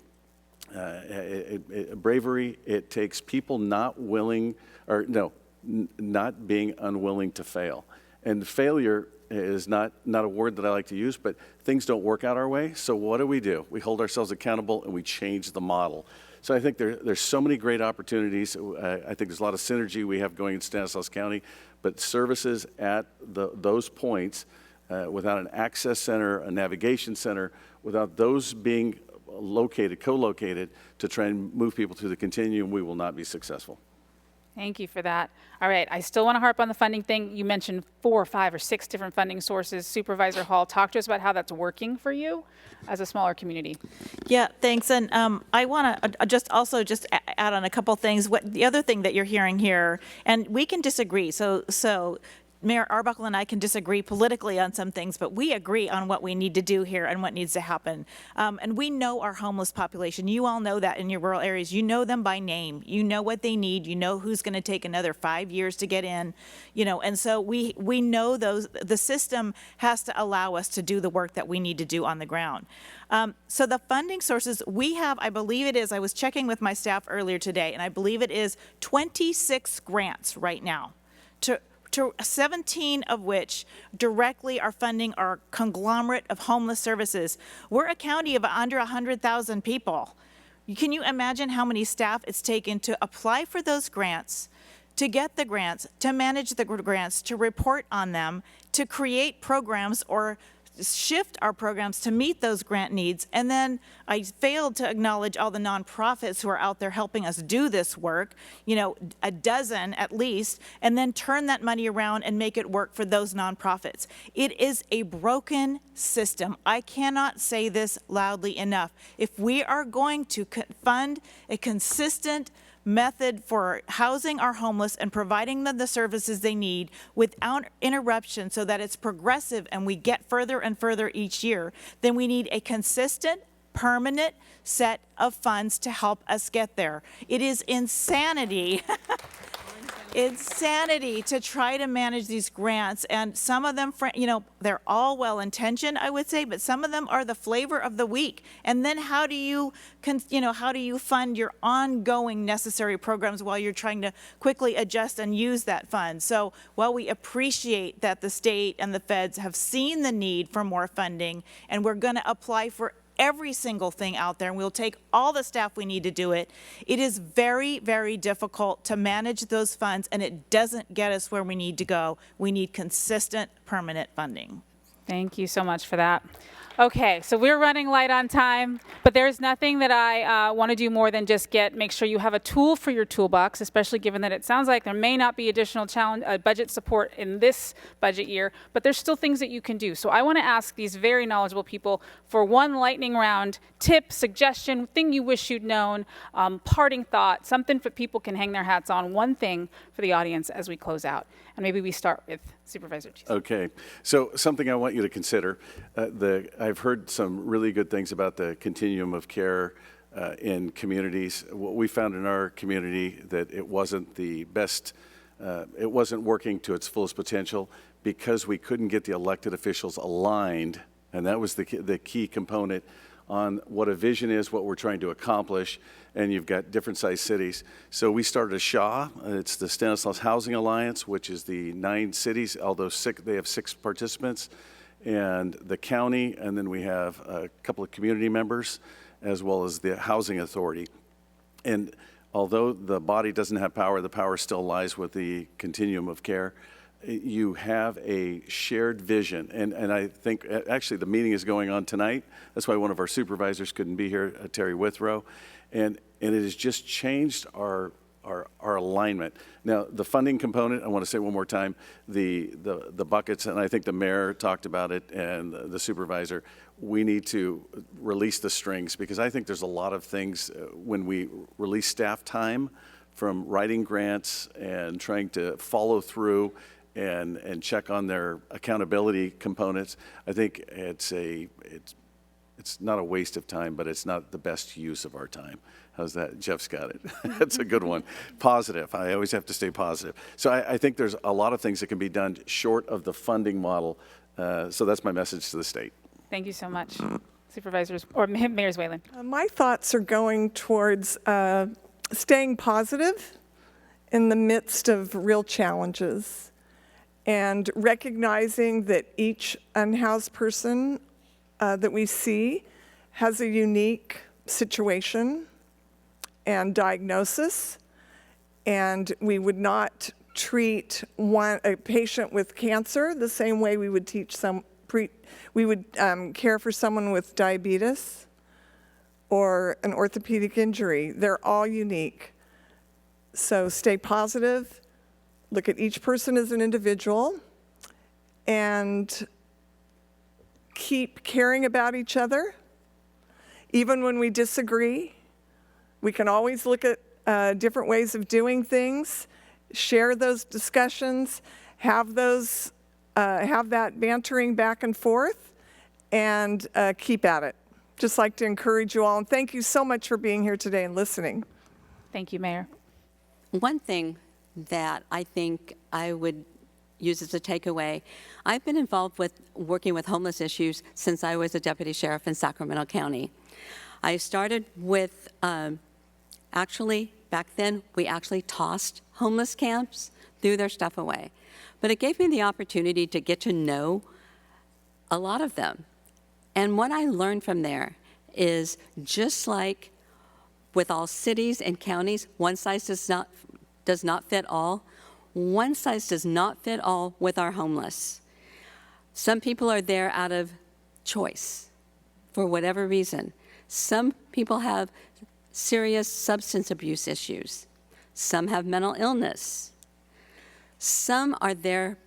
it takes people not willing, or no, not being unwilling to fail. And failure is not a word that I like to use, but things don't work out our way. So what do? We hold ourselves accountable and we change the model. So I think there's so many great opportunities. I think there's a lot of synergy we have going in Stanislaus County, but services at those points, without an access center, a navigation center, without those being co-located to try and move people through the continuum, we will not be successful. Thank you for that. All right, I still want to harp on the funding thing. You mentioned 4 or 5 or 6 different funding sources. Supervisor Hall, talk to us about how that's working for you as a smaller community. Yeah, thanks. And I want to just add on a couple things. The other thing that you're hearing here, and we can disagree. So Mayor Arbuckle and I can disagree politically on some things, but we agree on what we need to do here and what needs to happen. And we know our homeless population. You all know that in your rural areas. You know them by name. You know what they need. You know who's going to take another 5 years to get in. And so we know the system has to allow us to do the work that we need to do on the ground. So the funding sources we have, I believe it is, I was checking with my staff earlier today, and I believe it is 26 grants right now to 17 of which directly are funding our conglomerate of homeless services. We're a county of under 100,000 people. Can you imagine how many staff it's taken to apply for those grants, to get the grants, to manage the grants, to report on them, to create programs or shift our programs to meet those grant needs? And then I failed to acknowledge all the nonprofits who are out there helping us do this work, a dozen at least, and then turn that money around and make it work for those nonprofits. It is a broken system. I cannot say this loudly enough. If we are going to fund a consistent method for housing our homeless and providing them the services they need without interruption so that it's progressive and we get further and further each year, then we need a consistent, permanent set of funds to help us get there. It is insanity. Insanity to try to manage these grants, and some of them, they're all well-intentioned, I would say, but some of them are the flavor of the week. And then how do you fund your ongoing necessary programs while you're trying to quickly adjust and use that fund? So while we appreciate that the state and the feds have seen the need for more funding, and we're going to apply for every single thing out there, and we'll take all the staff we need to do it. It is very, very difficult to manage those funds, and it doesn't get us where we need to go. We need consistent, permanent funding. Thank you so much for that. Okay, so we're running light on time, but there's nothing that I want to do more than just make sure you have a tool for your toolbox, especially given that it sounds like there may not be additional budget support in this budget year, but there's still things that you can do. So I want to ask these very knowledgeable people for one lightning round tip, suggestion, thing you wish you'd known, parting thought, something that people can hang their hats on, one thing for the audience as we close out. And maybe we start with Supervisor Chiesa. Okay, so something I want you to consider. I've heard some really good things about the continuum of care in communities. What we found in our community that it wasn't the best, it wasn't working to its fullest potential because we couldn't get the elected officials aligned, and that was the key component on what a vision is, what we're trying to accomplish, and you've got different sized cities. So we started a SHA, it's the Stanislaus Housing Alliance, which is the 9 cities, although they have 6 participants, and the county, and then we have a couple of community members, as well as the Housing Authority. And although the body doesn't have power, the power still lies with the continuum of care. You have a shared vision, and I think actually the meeting is going on tonight. That's why one of our supervisors couldn't be here, Terry Withrow, and it has just changed our alignment. Now, the funding component, I want to say one more time, the buckets, and I think the mayor talked about it and the supervisor, we need to release the strings, because I think there's a lot of things when we release staff time from writing grants and trying to follow through and check on their accountability components. I think it's not a waste of time, but it's not the best use of our time. How's that? Jeff's got it. That's a good one. Positive. I always have to stay positive. So I think there's a lot of things that can be done short of the funding model. So that's my message to the state. Thank you so much, Supervisors, or Mayor Zwahlen. My thoughts are going towards staying positive in the midst of real challenges, and recognizing that each unhoused person that we see has a unique situation and diagnosis, and we would not treat a patient with cancer the same way we would care for someone with diabetes or an orthopedic injury. They're all unique. So stay positive, look at each person as an individual, and keep caring about each other. Even when we disagree, we can always look at different ways of doing things, share those discussions, have that bantering back and forth, and keep at it. Just like to encourage you all, and thank you so much for being here today and listening. Thank you, Mayor. One thing that I think I would use as a takeaway, I've been involved with working with homeless issues since I was a deputy sheriff in Sacramento County. I started with, actually, back then, we actually tossed homeless camps, threw their stuff away. But it gave me the opportunity to get to know a lot of them. And what I learned from there is, just like with all cities and counties, one size does not fit all. One size does not fit all with our homeless. Some people are there out of choice for whatever reason. Some people have serious substance abuse issues. Some have mental illness. Some are there,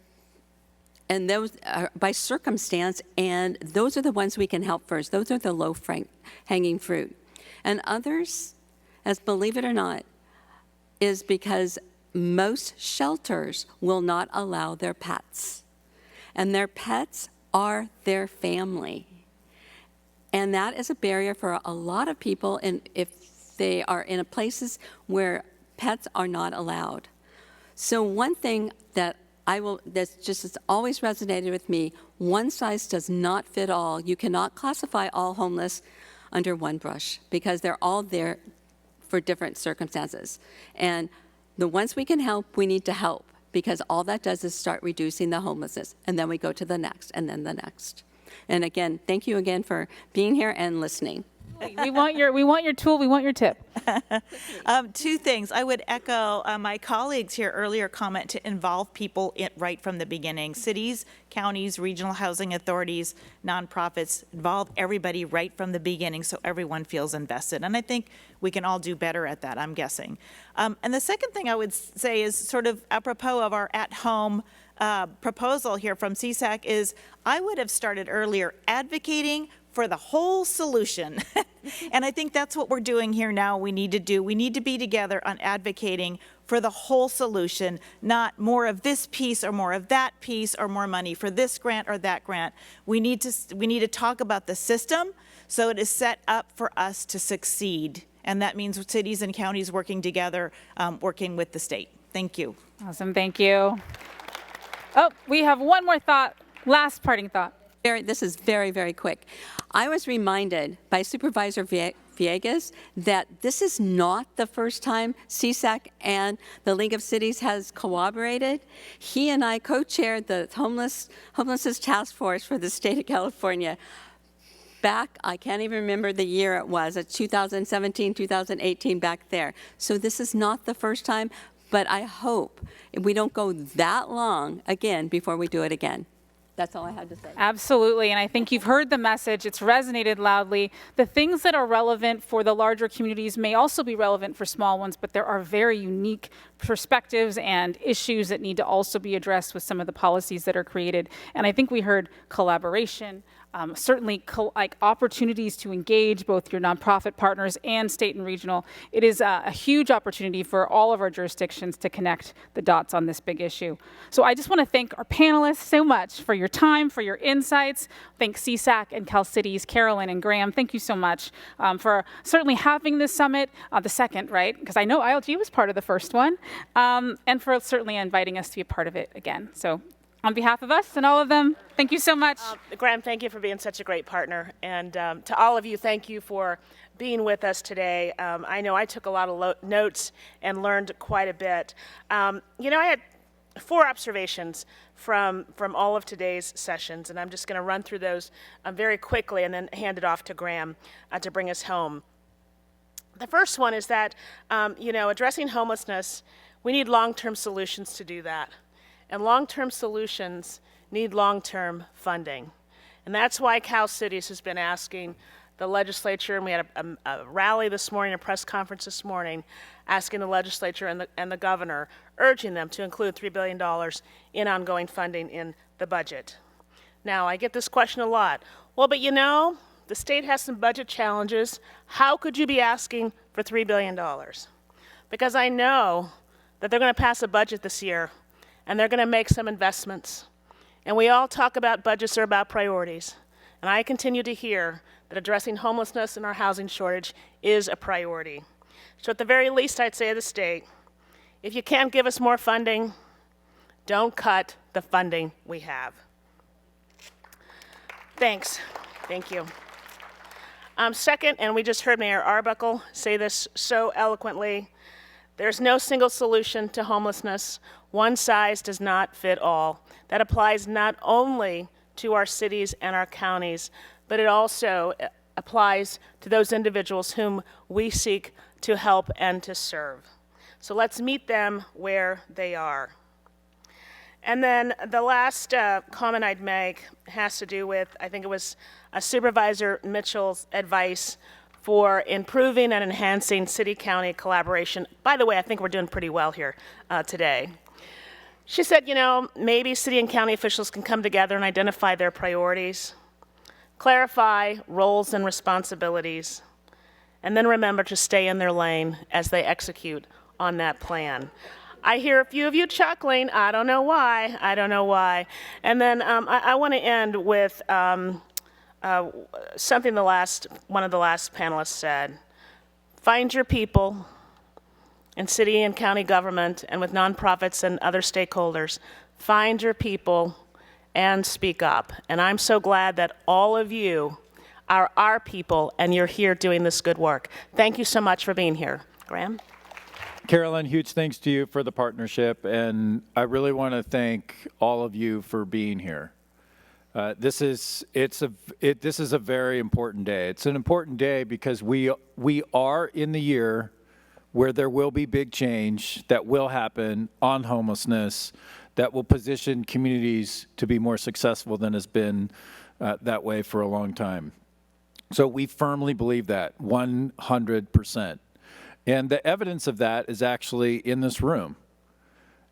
and those are by circumstance, and those are the ones we can help first. Those are the low-hanging fruit. And others, as believe it or not, is because most shelters will not allow their pets. And their pets are their family. And that is a barrier for a lot of people if they are in places where pets are not allowed. So one thing that that's just has always resonated with me, one size does not fit all. You cannot classify all homeless under one brush, because they're all there for different circumstances. And the ones we can help, we need to help, because all that does is start reducing the homelessness. And then we go to the next, and then the next. And again, thank you again for being here and listening. We want your tool, we want your tip. Two things. I would echo my colleagues here earlier comment to involve people right from the beginning. Cities, counties, regional housing authorities, nonprofits, involve everybody right from the beginning so everyone feels invested. And I think we can all do better at that, I'm guessing. And the second thing I would say is sort of apropos of our at-home proposal here from CSAC is I would have started earlier advocating for the whole solution. And I think that's what we're doing here now. We need to do. We need to be together on advocating for the whole solution, not more of this piece or more of that piece or more money for this grant or that grant. We need to talk about the system so it is set up for us to succeed. And that means cities and counties working together, working with the state. Thank you. Awesome, thank you. Oh, we have one more thought, last parting thought. This is very, very quick. I was reminded by Supervisor Villegas that this is not the first time CSAC and the League of Cities has cooperated. He and I co-chaired the Homelessness Task Force for the state of California. Back, I can't even remember the year it was, 2017, 2018, back there. So this is not the first time, but I hope we don't go that long again before we do it again. That's all I had to say. Absolutely, and I think you've heard the message. It's resonated loudly. The things that are relevant for the larger communities may also be relevant for small ones, but there are very unique perspectives and issues that need to also be addressed with some of the policies that are created. And I think we heard collaboration, certainly like opportunities to engage both your nonprofit partners and state and regional. It is a huge opportunity for all of our jurisdictions to connect the dots on this big issue. So I just want to thank our panelists so much for your time, for your insights. Thank CSAC and Cal Cities, Carolyn and Graham. Thank you so much for certainly having this summit, the second, right? Because I know ILG was part of the first one, and for certainly inviting us to be a part of it again. So on behalf of us and all of them, thank you so much. Graham, thank you for being such a great partner. And to all of you, thank you for being with us today. I know I took a lot of notes and learned quite a bit. I had 4 observations from all of today's sessions, and I'm just going to run through those very quickly and then hand it off to Graham to bring us home. The first one is that, addressing homelessness, we need long-term solutions to do that. And long-term solutions need long-term funding. And that's why Cal Cities has been asking the legislature, and we had a rally this morning, a press conference this morning, asking the legislature and the governor, urging them to include $3 billion in ongoing funding in the budget. Now, I get this question a lot. Well, but the state has some budget challenges. How could you be asking for $3 billion? Because I know that they're going to pass a budget this year, and they're going to make some investments. And we all talk about budgets are about priorities. And I continue to hear that addressing homelessness and our housing shortage is a priority. So at the very least, I'd say to the state, if you can't give us more funding, don't cut the funding we have. Thanks. Thank you. Second, and we just heard Mayor Arbuckle say this so eloquently, there's no single solution to homelessness. One size does not fit all. That applies not only to our cities and our counties, but it also applies to those individuals whom we seek to help and to serve. So let's meet them where they are. And then the last comment I'd make has to do with, I think it was Supervisor Mitchell's advice for improving and enhancing city-county collaboration. By the way, I think we're doing pretty well here today. She said, maybe city and county officials can come together and identify their priorities, clarify roles and responsibilities, and then remember to stay in their lane as they execute on that plan. I hear a few of you chuckling. I don't know why. And then I want to end with something one of the last panelists said. Find your people in city and county government and with nonprofits and other stakeholders. Find your people and speak up. And I'm so glad that all of you are our people and you're here doing this good work. Thank you so much for being here. Graham? Carolyn, huge thanks to you for the partnership, and I really want to thank all of you for being here. This is a very important day. It's an important day because we are in the year where there will be big change that will happen on homelessness that will position communities to be more successful than has been that way for a long time. So we firmly believe that, 100%. And the evidence of that is actually in this room.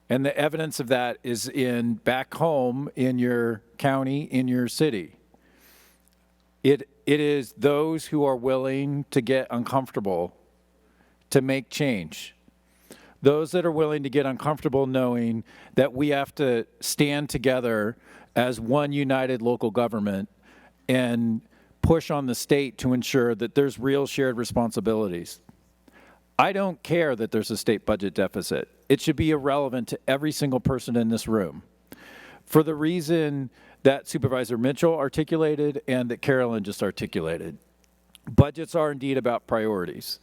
And the evidence of that is back home in your county, in your city. It is those who are willing to get uncomfortable to make change. Those that are willing to get uncomfortable knowing that we have to stand together as one united local government and push on the state to ensure that there's real shared responsibilities. I don't care that there's a state budget deficit. It should be irrelevant to every single person in this room for the reason that Supervisor Mitchell articulated and that Carolyn just articulated. Budgets are indeed about priorities.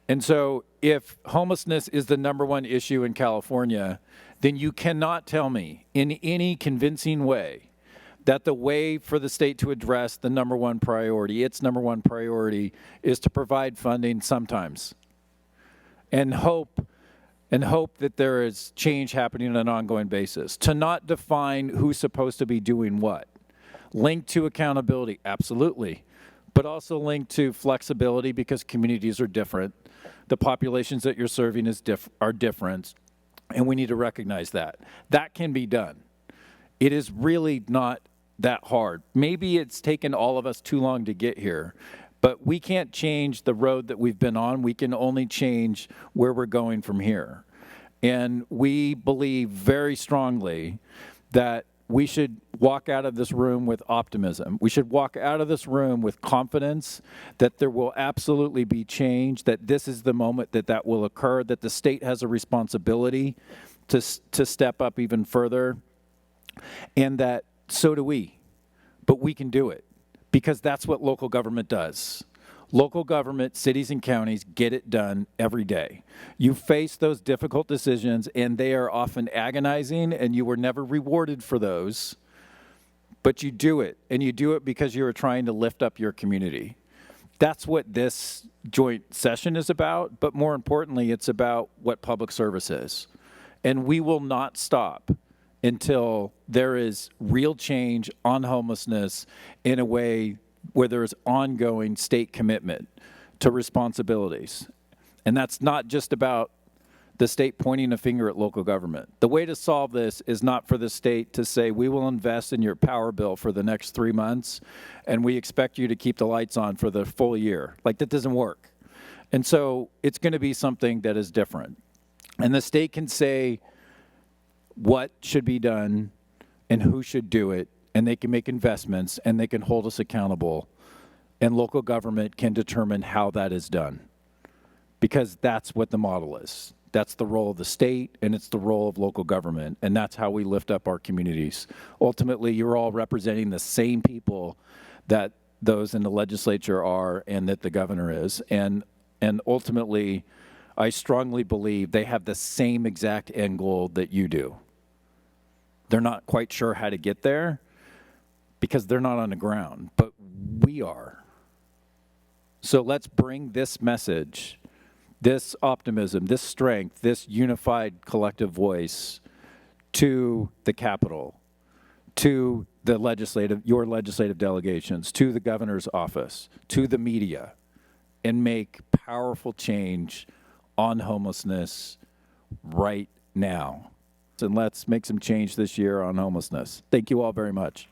And so if homelessness is the #1 issue in California, then you cannot tell me in any convincing way that the way for the state to address the #1 priority, its #1 priority, is to provide funding sometimes and hope that there is change happening on an ongoing basis. To not define who's supposed to be doing what. Linked to accountability, absolutely, but also linked to flexibility because communities are different. The populations that you're serving are different, and we need to recognize that. That can be done. It is really not that hard. Maybe it's taken all of us too long to get here, but we can't change the road that we've been on. We can only change where we're going from here. And we believe very strongly that we should walk out of this room with optimism. We should walk out of this room with confidence that there will absolutely be change, that this is the moment that that will occur, that the state has a responsibility to step up even further, and that so do we. But we can do it because that's what local government does. Local government, cities and counties get it done every day. You face those difficult decisions and they are often agonizing and you were never rewarded for those, but you do it, and you do it because you are trying to lift up your community. That's what this joint session is about, but more importantly, it's about what public service is. And we will not stop until there is real change on homelessness in a way where there is ongoing state commitment to responsibilities. And that's not just about the state pointing a finger at local government. The way to solve this is not for the state to say, we will invest in your power bill for the next 3 months, and we expect you to keep the lights on for the full year. Like, that doesn't work. And so it's going to be something that is different. And the state can say what should be done and who should do it, and they can make investments, and they can hold us accountable, and local government can determine how that is done, because that's what the model is. That's the role of the state, and it's the role of local government, and that's how we lift up our communities. Ultimately, you're all representing the same people that those in the legislature are and that the governor is, and ultimately, I strongly believe they have the same exact end goal that you do. They're not quite sure how to get there, because they're not on the ground, but we are. So let's bring this message, this optimism, this strength, this unified collective voice to the Capitol, to the your legislative delegations, to the governor's office, to the media, and make powerful change on homelessness right now. And let's make some change this year on homelessness. Thank you all very much.